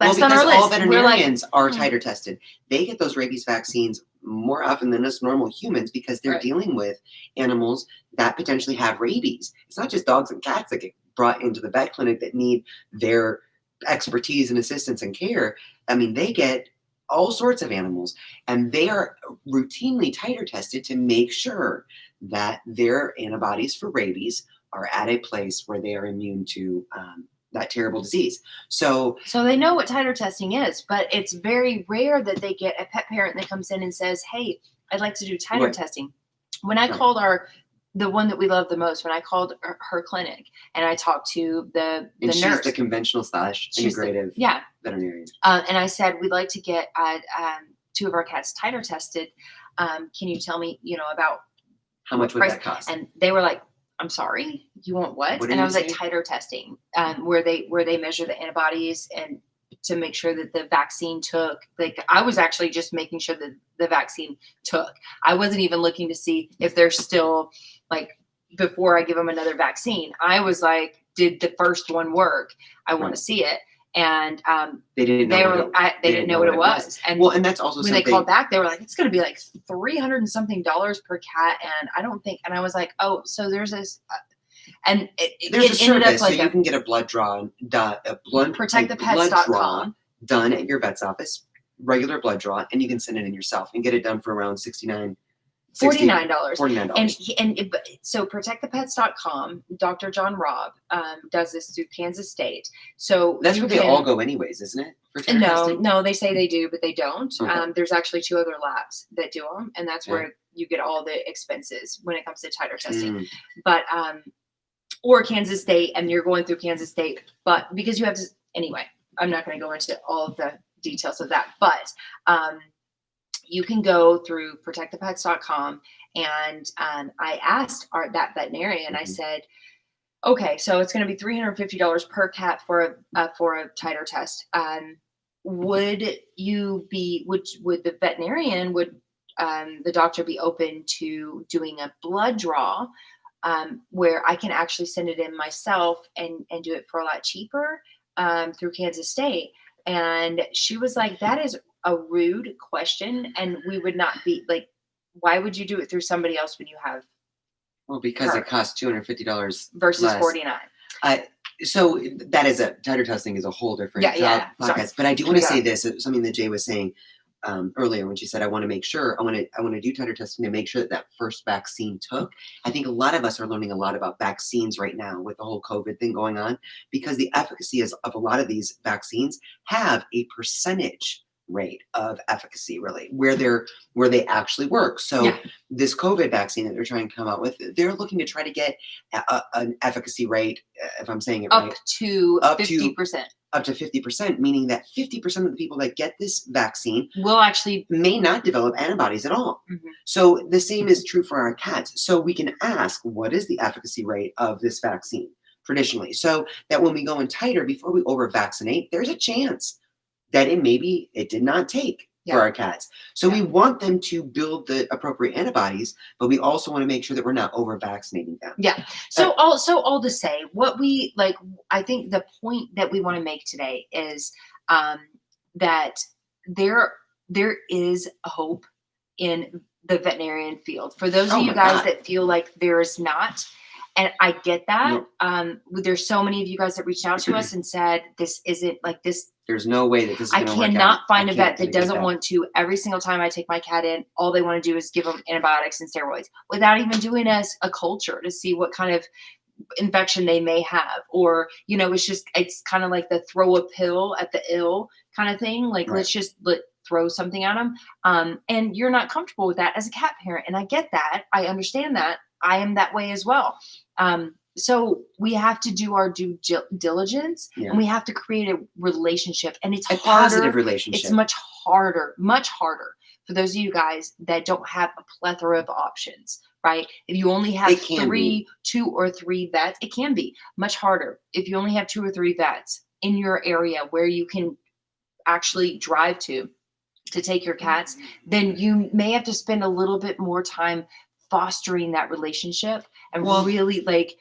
[SPEAKER 2] that's on our list.
[SPEAKER 1] All veterinarians are titer tested. They get those rabies vaccines more often than us normal humans because they're dealing with animals that potentially have rabies. It's not just dogs and cats that get brought into the vet clinic that need their expertise and assistance and care. I mean, they get all sorts of animals, and they are routinely titer tested to make sure that their antibodies for rabies are at a place where they are immune to that terrible disease. So
[SPEAKER 2] they know what titer testing is, but it's very rare that they get a pet parent that comes in and says, hey, I'd like to do titer testing. When I called the one that we love the most, when I called her clinic and I talked to the nurse.
[SPEAKER 1] She's the conventional / integrative veterinarian.
[SPEAKER 2] And I said, we'd like to get 2 of our cats titer tested. Can you tell me, about
[SPEAKER 1] how much would that cost?
[SPEAKER 2] And they were like, I'm sorry, you want what? And I was like, titer testing, where they measure the antibodies and to make sure that the vaccine took. Like, I was actually just making sure that the vaccine took. I wasn't even looking to see if they're still, like, before I give them another vaccine. I was like, did the first one work? I want to see it. And
[SPEAKER 1] they didn't know
[SPEAKER 2] they didn't know what it was. And
[SPEAKER 1] well, and that's also
[SPEAKER 2] when they called back, they were like, it's going to be like $300 and something per cat. And I don't think, and I was like, oh, so there's this, and
[SPEAKER 1] there's a
[SPEAKER 2] ended
[SPEAKER 1] service,
[SPEAKER 2] up like
[SPEAKER 1] so you can get a blood draw,
[SPEAKER 2] protectthepets.com.
[SPEAKER 1] done at your vet's office, regular blood draw, and you can send it in yourself and get it done for around $49. So protectthepets.com, Dr. John Robb does this through Kansas State. So that's where they all go anyways, isn't it?
[SPEAKER 2] No, they say they do, but they don't.
[SPEAKER 1] Okay.
[SPEAKER 2] There's actually 2 other labs that do them, and that's where you get all the expenses when it comes to titer testing. But or Kansas State, and you're going through Kansas State, but because you have to anyway. I'm not going to go into all of the details of that, but you can go through protectthepets.com, and I asked that veterinarian. I said, okay, so it's going to be $350 per cat for a titer test. Would the veterinarian, the doctor be open to doing a blood draw where I can actually send it in myself and do it for a lot cheaper through Kansas State? And she was like, that is a rude question, and we would not be like, why would you do it through somebody else when you have?
[SPEAKER 1] Well, because it costs $250
[SPEAKER 2] versus
[SPEAKER 1] less.
[SPEAKER 2] $49.
[SPEAKER 1] So that is titer testing is a whole different podcast. Sorry. But I do want to say this, something that Jae was saying earlier when she said, I want to make sure, I want to do titer testing to make sure that first vaccine took. I think a lot of us are learning a lot about vaccines right now with the whole COVID thing going on, because the efficacy of a lot of these vaccines have a percentage rate of efficacy, really, where they actually work. So this COVID vaccine that they're trying to come out with, they're looking to try to get an efficacy rate, if I'm saying it right,
[SPEAKER 2] up to 50%.
[SPEAKER 1] Up to 50%, meaning that 50% of the people that get this vaccine
[SPEAKER 2] will actually
[SPEAKER 1] may not develop antibodies at all.
[SPEAKER 2] Mm-hmm.
[SPEAKER 1] So the same is true for our cats. So we can ask, what is the efficacy rate of this vaccine traditionally? So that when we go in titer, before we over-vaccinate, there's a chance that it did not take for our cats. So we want them to build the appropriate antibodies, but we also want to make sure that we're not over-vaccinating them.
[SPEAKER 2] Yeah. So all to say, what we like, I think the point that we want to make today is that there is hope in the veterinarian field. For those of you guys that feel like there is not, and I get that. Nope. There's so many of you guys that reached out to us and said, this isn't like this.
[SPEAKER 1] There's no way that this is going to work out.
[SPEAKER 2] I cannot find a vet that doesn't want to, every single time I take my cat in, all they want to do is give them antibiotics and steroids without even doing a culture to see what kind of infection they may have. Or, it's kind of like the throw a pill at the ill kind of thing. Like, let's just throw something at them. And you're not comfortable with that as a cat parent. And I get that. I understand that. I am that way as well. So we have to do our due diligence, and we have to create a relationship, and it's a
[SPEAKER 1] positive relationship.
[SPEAKER 2] It's much harder for those of you guys that don't have a plethora of options, right? If you only have 2 or 3 vets, it can be much harder. If you only have 2 or 3 vets in your area where you can actually drive to take your cats, then you may have to spend a little bit more time fostering that relationship and really like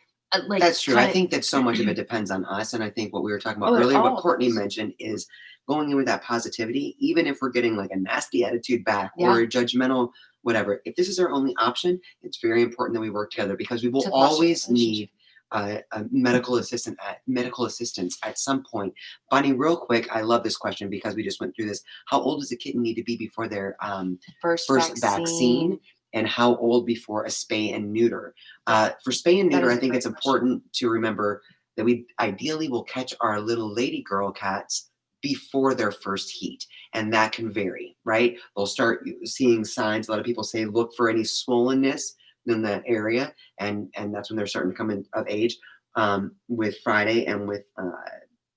[SPEAKER 1] that's true. I think that so much of it depends on us. And I think what we were talking about earlier, what Courtney mentioned, is going in with that positivity, even if we're getting like a nasty attitude back or judgmental, whatever. If this is our only option, it's very important that we work together, because we will always need a medical assistance at some point. Bonnie, real quick, I love this question because we just went through this. How old does a kitten need to be before their first vaccine? And how old before a spay and neuter? For spay and neuter, I think it's important to remember that we ideally will catch our little lady girl cats before their first heat. And that can vary, right? They'll start seeing signs. A lot of people say, look for any swollenness in that area. And that's when they're starting to come in of age. With Friday and with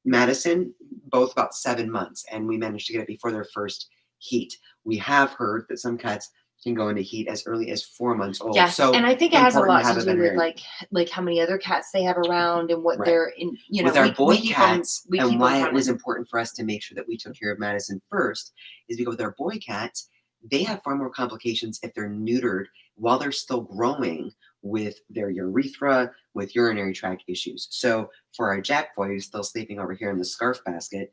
[SPEAKER 1] Madison, both about 7 months. And we managed to get it before their first heat. We have heard that some cats can go into heat as early as 4 months old.
[SPEAKER 2] Yeah,
[SPEAKER 1] So
[SPEAKER 2] and I think it has a
[SPEAKER 1] important
[SPEAKER 2] lot
[SPEAKER 1] have
[SPEAKER 2] to
[SPEAKER 1] a
[SPEAKER 2] do with
[SPEAKER 1] veterinarian.
[SPEAKER 2] like how many other cats they have around and what
[SPEAKER 1] Right.
[SPEAKER 2] they're in.
[SPEAKER 1] With our boy
[SPEAKER 2] we keep 'em-
[SPEAKER 1] cats,
[SPEAKER 2] we
[SPEAKER 1] and
[SPEAKER 2] keep 'em
[SPEAKER 1] why it
[SPEAKER 2] kind
[SPEAKER 1] was
[SPEAKER 2] of
[SPEAKER 1] important for us to make sure that we took care of Madison first is because with our boy cats, they have far more complications if they're neutered while they're still growing with their urethra, with urinary tract issues. So for our Jack boy who's still sleeping over here in the scarf basket,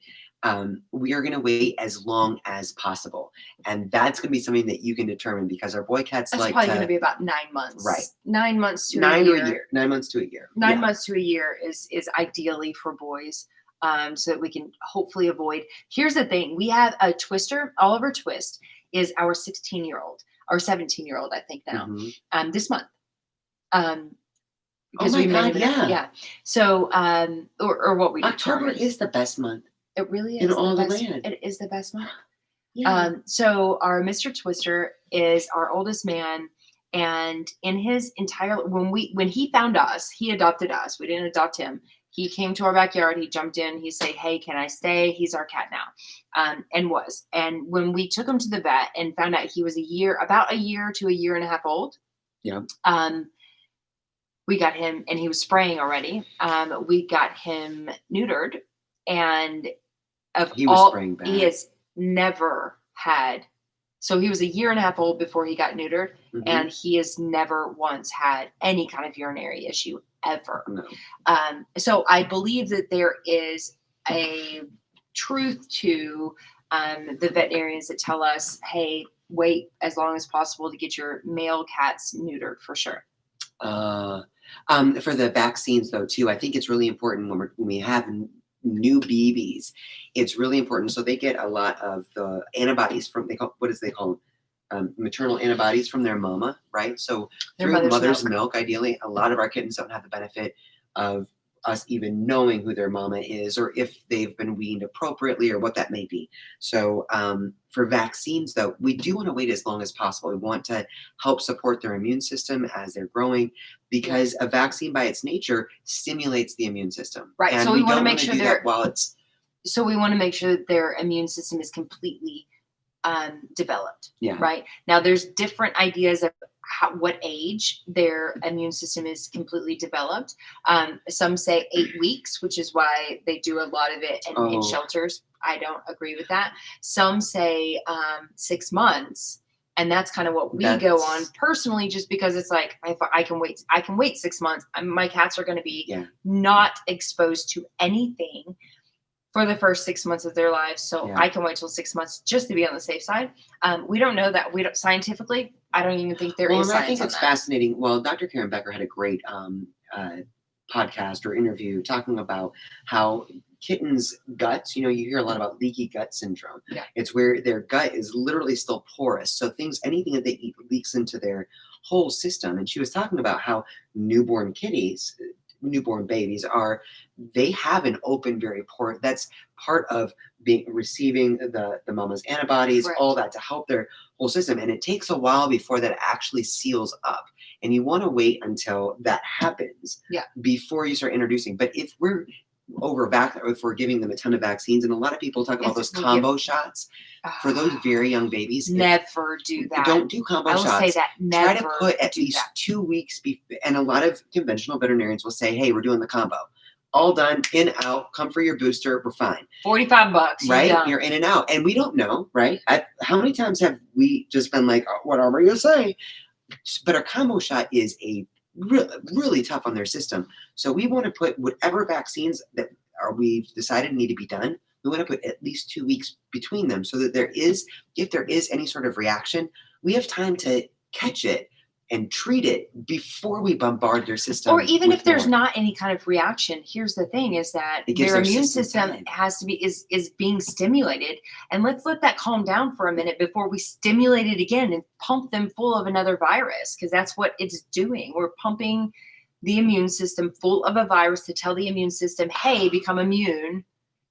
[SPEAKER 1] we are going to wait as long as possible. And that's going to be something that you can determine because our boy cats
[SPEAKER 2] that's
[SPEAKER 1] like
[SPEAKER 2] probably going to
[SPEAKER 1] to,
[SPEAKER 2] be about 9 months.
[SPEAKER 1] right,
[SPEAKER 2] 9 months to
[SPEAKER 1] 9
[SPEAKER 2] a
[SPEAKER 1] to
[SPEAKER 2] year.
[SPEAKER 1] a year, 9 months to a year.
[SPEAKER 2] 9
[SPEAKER 1] Yeah.
[SPEAKER 2] months to a year is ideally for boys, so that we can hopefully avoid. Here's the thing: we have a Twister. Oliver Twist is our 16-year-old or 17-year-old, I think now.
[SPEAKER 1] Mhm.
[SPEAKER 2] This month.
[SPEAKER 1] Oh
[SPEAKER 2] Because
[SPEAKER 1] my
[SPEAKER 2] we made
[SPEAKER 1] God,
[SPEAKER 2] him,
[SPEAKER 1] yeah.
[SPEAKER 2] yeah. So, or what we
[SPEAKER 1] October
[SPEAKER 2] determined.
[SPEAKER 1] is the best month
[SPEAKER 2] It really is
[SPEAKER 1] in all the
[SPEAKER 2] best.
[SPEAKER 1] land.
[SPEAKER 2] It is the best month.
[SPEAKER 1] Yeah.
[SPEAKER 2] So our Mr. Twister is our oldest man, and in his entire when he found us, he adopted us. We didn't adopt him. He came to our backyard. He jumped in. He said, "Hey, can I stay?" He's our cat now, and was. And when we took him to the vet and found out he was about a year to a year and a half old,
[SPEAKER 1] Yeah.
[SPEAKER 2] we got him, and he was spraying already. We got him neutered, and
[SPEAKER 1] He was spraying bad.
[SPEAKER 2] he has never had. So he was a year and a half old before he got neutered, and he has never once had any kind of urinary issue ever.
[SPEAKER 1] No.
[SPEAKER 2] So I believe that there is a truth to the veterinarians that tell us, "Hey, wait as long as possible to get your male cats neutered for sure."
[SPEAKER 1] For the vaccines, though, too, I think it's really important when we have new babies. It's really important. So they get a lot of the antibodies from what do they call them? Maternal antibodies from their mama, right? So
[SPEAKER 2] Their
[SPEAKER 1] through
[SPEAKER 2] mother's
[SPEAKER 1] mother's
[SPEAKER 2] milk.
[SPEAKER 1] milk, ideally, a lot of our kittens don't have the benefit of us even knowing who their mama is or if they've been weaned appropriately or what that may be. So for vaccines, though, we do want to wait as long as possible. We want to help support their immune system as they're growing because a vaccine by its nature stimulates the immune system.
[SPEAKER 2] Right.
[SPEAKER 1] And
[SPEAKER 2] So we
[SPEAKER 1] want to
[SPEAKER 2] make sure
[SPEAKER 1] that while it's
[SPEAKER 2] so we want to make sure that their immune system is completely developed.
[SPEAKER 1] Yeah.
[SPEAKER 2] Right. Now there's different ideas of what age their immune system is completely developed. Some say 8 weeks, which is why they do a lot of it in shelters. I don't agree with that. Some say 6 months. And that's kind of what we go on personally, just because it's like, I can wait 6 months. My cats are going to be not exposed to anything for the first 6 months of their lives. So I can wait till 6 months just to be on the safe side. We don't know that. We don't scientifically. I don't even think there is science.
[SPEAKER 1] I think it's fascinating. Well, Dr. Karen Becker had a great podcast or interview talking about how kittens' guts, you hear a lot about leaky gut syndrome.
[SPEAKER 2] Yeah.
[SPEAKER 1] It's where their gut is literally still porous. So anything that they eat leaks into their whole system. And she was talking about how newborn babies they have an open, very porous, that's part of receiving the mama's antibodies, all that to help their whole system. And it takes a while before that actually seals up. And you want to wait until that happens before you start introducing. But if we're if we're giving them a ton of vaccines, and a lot of people talk about those combo shots for those very young babies.
[SPEAKER 2] Never do that.
[SPEAKER 1] Don't do combo shots.
[SPEAKER 2] I will say that never.
[SPEAKER 1] Try to put at least 2 weeks. And a lot of conventional veterinarians will say, "Hey, we're doing the combo. All done, in, out, come for your booster, we're fine.
[SPEAKER 2] $45,
[SPEAKER 1] right? You're in and out." And we don't know, right? How many times have we just been like, whatever you say? But a combo shot is a really tough on their system. So we want to put whatever vaccines that we've decided need to be done, we want to put at least 2 weeks between them so that if there is any sort of reaction, we have time to catch it and treat it before we bombard their system.
[SPEAKER 2] Or even if there's not any kind of reaction, here's the thing is that their immune system has to be, is being stimulated. And let's let that calm down for a minute before we stimulate it again and pump them full of another virus. Because that's what it's doing. We're pumping the immune system full of a virus to tell the immune system, hey, become immune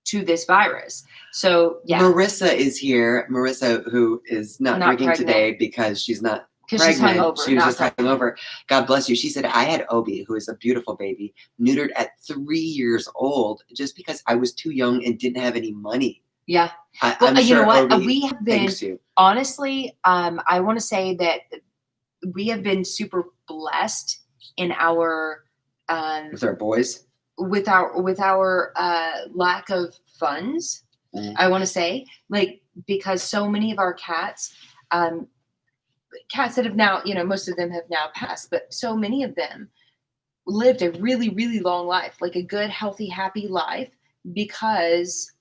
[SPEAKER 2] to this virus. So yeah.
[SPEAKER 1] Marissa is here. Marissa, who is not drinking pregnant today because she's not pregnant.
[SPEAKER 2] She's hungover.
[SPEAKER 1] She was just hungover. God bless you. She said, I had Obi, who is a beautiful baby, neutered at 3 years old just because I was too young and didn't have any money.
[SPEAKER 2] Yeah.
[SPEAKER 1] I'm
[SPEAKER 2] You know
[SPEAKER 1] sure
[SPEAKER 2] what?
[SPEAKER 1] Obi
[SPEAKER 2] We have been,
[SPEAKER 1] thanks you.
[SPEAKER 2] honestly, I want to say that we have been super blessed in our,
[SPEAKER 1] With our boys.
[SPEAKER 2] with our lack of funds. I want to say, like, because so many of our cats, cats that have now, most of them have now passed, but so many of them lived a really, really long life, like a good, healthy, happy life, because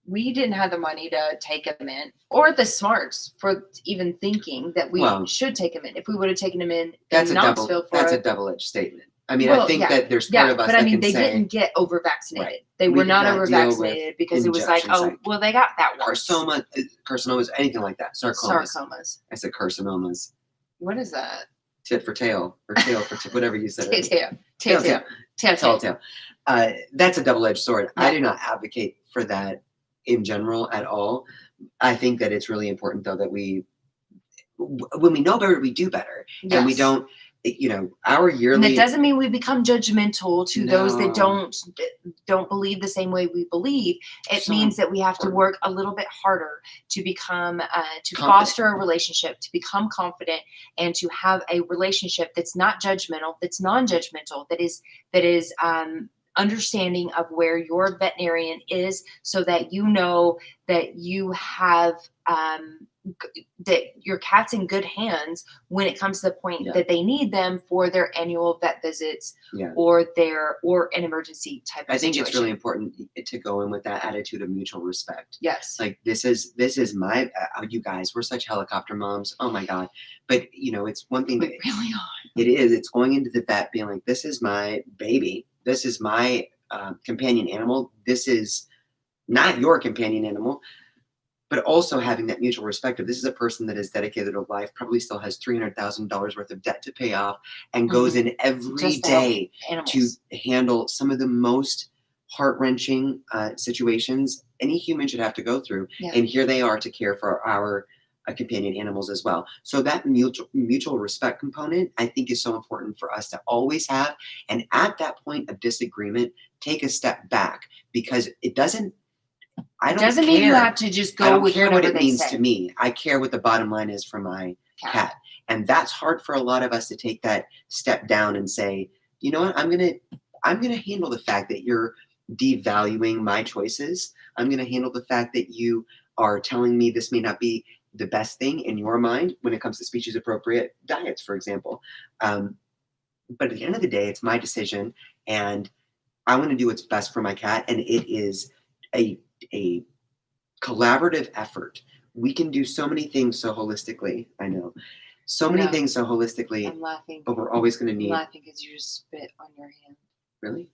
[SPEAKER 2] we didn't have the money to take them in, or the smarts for even thinking that we should take them in. If we would have taken them in Knoxville
[SPEAKER 1] that's a double-edged statement. I mean, I think that there's part of us
[SPEAKER 2] but
[SPEAKER 1] that
[SPEAKER 2] I mean,
[SPEAKER 1] can
[SPEAKER 2] they
[SPEAKER 1] say,
[SPEAKER 2] didn't get over vaccinated.
[SPEAKER 1] Right.
[SPEAKER 2] They
[SPEAKER 1] We
[SPEAKER 2] were
[SPEAKER 1] did
[SPEAKER 2] not
[SPEAKER 1] not
[SPEAKER 2] over
[SPEAKER 1] deal
[SPEAKER 2] vaccinated
[SPEAKER 1] with
[SPEAKER 2] because it was like,
[SPEAKER 1] injections,
[SPEAKER 2] oh,
[SPEAKER 1] like
[SPEAKER 2] well, they got that once.
[SPEAKER 1] carcinomas, anything like that. Sarcomas.
[SPEAKER 2] Sarcomas.
[SPEAKER 1] I said carcinomas.
[SPEAKER 2] What is that?
[SPEAKER 1] Tit for tail, or tail for whatever you said.
[SPEAKER 2] Tail.
[SPEAKER 1] That's a double-edged sword.
[SPEAKER 2] Yeah.
[SPEAKER 1] I do not advocate for that in general at all. I think that it's really important, though, that when we know better, we do better.
[SPEAKER 2] Yes.
[SPEAKER 1] And we don't, our yearly.
[SPEAKER 2] And that doesn't mean we become judgmental to those that
[SPEAKER 1] No.
[SPEAKER 2] don't believe the same way we believe. It means that we have to work a little bit harder to become, to foster a relationship, to become confident, and to have a relationship that's not judgmental, that's non-judgmental, that is understanding of where your veterinarian is, so that you know that you have that your cat's in good hands when it comes to the point that they need them for their annual vet visits or an emergency type of situation.
[SPEAKER 1] I think it's really important to go in with that attitude of mutual respect.
[SPEAKER 2] Yes.
[SPEAKER 1] Like, this is my, you guys, we're such helicopter moms. Oh my God. But it's one thing.
[SPEAKER 2] We really are.
[SPEAKER 1] It is. It's going into the vet being like, this is my baby. This is my companion animal. This is not your companion animal. But also having that mutual respect of, this is a person that is dedicated to life, probably still has $300,000 worth of debt to pay off, and goes in every day to handle some of the most heart-wrenching situations any human should have to go through. Yeah. And here they are to care for our companion animals as well. So that mutual respect component, I think, is so important for us to always have. And at that point of disagreement, take a step back, because it doesn't mean you have to just go with whatever they say. I don't care what it means to me. I care what the bottom line is for my cat. And that's hard for a lot of us to take that step down and say, you know what, I'm gonna handle the fact that you're devaluing my choices. I'm gonna handle the fact that you are telling me this may not be the best thing in your mind when it comes to species appropriate diets, for example. But at the end of the day, it's my decision, and I want to do what's best for my cat. And it is a collaborative effort. We can do so many things so holistically. I know. So many things so holistically.
[SPEAKER 2] I'm laughing.
[SPEAKER 1] But we're always going to need.
[SPEAKER 2] I'm laughing because you just spit on your hand.
[SPEAKER 1] Really?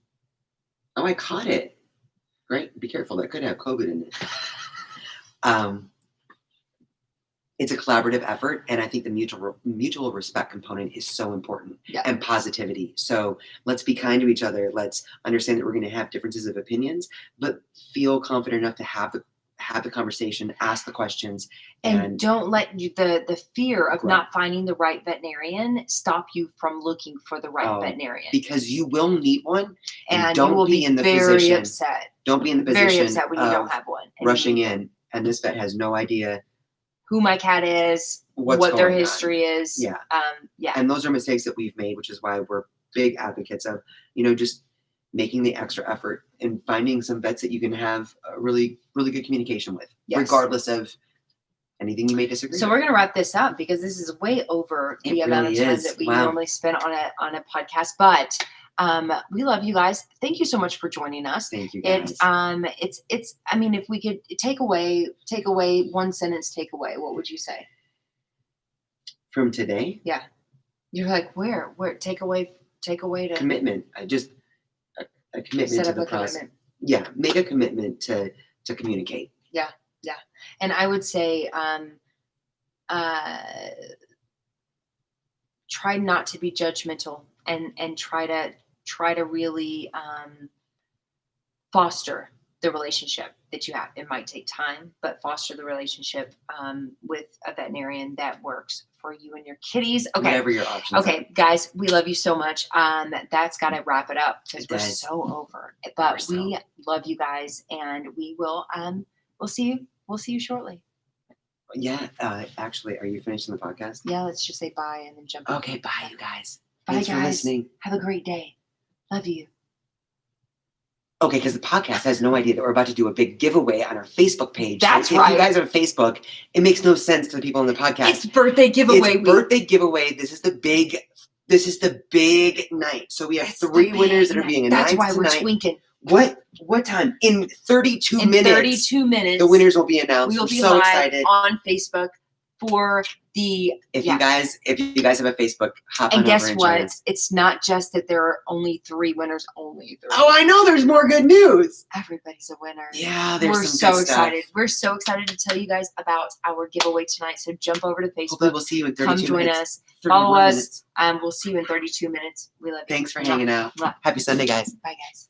[SPEAKER 1] Oh, I caught it. Great. Be careful. That could have COVID in it. It's a collaborative effort, and I think the mutual respect component is so important, and positivity. So let's be kind to each other. Let's understand that we're going to have differences of opinions, but feel confident enough to have the conversation, ask the questions,
[SPEAKER 2] and don't let the fear of not finding the right veterinarian stop you from looking for the right veterinarian.
[SPEAKER 1] Because you will need one,
[SPEAKER 2] and
[SPEAKER 1] don't
[SPEAKER 2] you will be
[SPEAKER 1] in the
[SPEAKER 2] very
[SPEAKER 1] position,
[SPEAKER 2] upset.
[SPEAKER 1] Don't be in the position
[SPEAKER 2] very upset when you don't have one.
[SPEAKER 1] Rushing in, and this vet has no idea
[SPEAKER 2] who my cat is, what their history is.
[SPEAKER 1] Yeah.
[SPEAKER 2] Yeah.
[SPEAKER 1] And those are mistakes that we've made, which is why we're big advocates of, just making the extra effort and finding some vets that you can have a really, really good communication with, regardless of anything you may disagree with.
[SPEAKER 2] We're going to wrap this up, because this is way over the amount of time that we normally spend on a podcast. But we love you guys. Thank you so much for joining us.
[SPEAKER 1] Thank you guys.
[SPEAKER 2] It's I mean, if we could take away one sentence takeaway, what would you say?
[SPEAKER 1] From today?
[SPEAKER 2] Yeah. You're like, where take away to
[SPEAKER 1] commitment. A commitment
[SPEAKER 2] set
[SPEAKER 1] to
[SPEAKER 2] up
[SPEAKER 1] the
[SPEAKER 2] a
[SPEAKER 1] process.
[SPEAKER 2] Commitment.
[SPEAKER 1] Yeah. Make a commitment to communicate.
[SPEAKER 2] Yeah. Yeah. And I would say, try not to be judgmental, and try to really foster the relationship that you have. It might take time, but foster the relationship with a veterinarian that works for you and your kitties. Okay.
[SPEAKER 1] Whatever your options
[SPEAKER 2] are. Guys, we love you so much. That's got to wrap it up, because we're so over. But we love you guys, and we will we'll see you. We'll see you shortly.
[SPEAKER 1] Yeah. Actually, are you finishing the podcast?
[SPEAKER 2] Yeah, let's just say bye and then jump.
[SPEAKER 1] Okay, bye, you guys.
[SPEAKER 2] Bye,
[SPEAKER 1] Thanks
[SPEAKER 2] guys.
[SPEAKER 1] for listening.
[SPEAKER 2] Have a great day. Love you.
[SPEAKER 1] Okay, because the podcast has no idea that we're about to do a big giveaway on our Facebook page.
[SPEAKER 2] That's
[SPEAKER 1] so
[SPEAKER 2] right.
[SPEAKER 1] If you guys are on Facebook, it makes no sense to the people on the podcast.
[SPEAKER 2] It's birthday giveaway week.
[SPEAKER 1] Birthday giveaway. This is the big night. So we have 3 winners that are being announced
[SPEAKER 2] tonight. That's why
[SPEAKER 1] tonight.
[SPEAKER 2] we're twinking.
[SPEAKER 1] What time? In 32
[SPEAKER 2] In
[SPEAKER 1] minutes.
[SPEAKER 2] 32 minutes.
[SPEAKER 1] The winners will be announced.
[SPEAKER 2] We will
[SPEAKER 1] We're
[SPEAKER 2] be
[SPEAKER 1] so
[SPEAKER 2] live
[SPEAKER 1] excited.
[SPEAKER 2] on Facebook for the.
[SPEAKER 1] If you guys have a Facebook, hop on
[SPEAKER 2] And guess
[SPEAKER 1] over and
[SPEAKER 2] what?
[SPEAKER 1] join us.
[SPEAKER 2] It's not just that there are only 3 winners. Only 3.
[SPEAKER 1] Oh, I know. There's more good news.
[SPEAKER 2] Everybody's a winner.
[SPEAKER 1] Yeah, there's
[SPEAKER 2] We're
[SPEAKER 1] some
[SPEAKER 2] so
[SPEAKER 1] good
[SPEAKER 2] excited.
[SPEAKER 1] stuff.
[SPEAKER 2] We're so excited to tell you guys about our giveaway tonight. So jump over to Facebook.
[SPEAKER 1] Hopefully we'll see you in 32
[SPEAKER 2] Come join
[SPEAKER 1] minutes.
[SPEAKER 2] us.
[SPEAKER 1] 31
[SPEAKER 2] Follow us.
[SPEAKER 1] minutes.
[SPEAKER 2] We'll see you in 32 minutes. We love you.
[SPEAKER 1] Thanks for hanging out.
[SPEAKER 2] Mwah.
[SPEAKER 1] Happy Sunday, guys.
[SPEAKER 2] Bye, guys.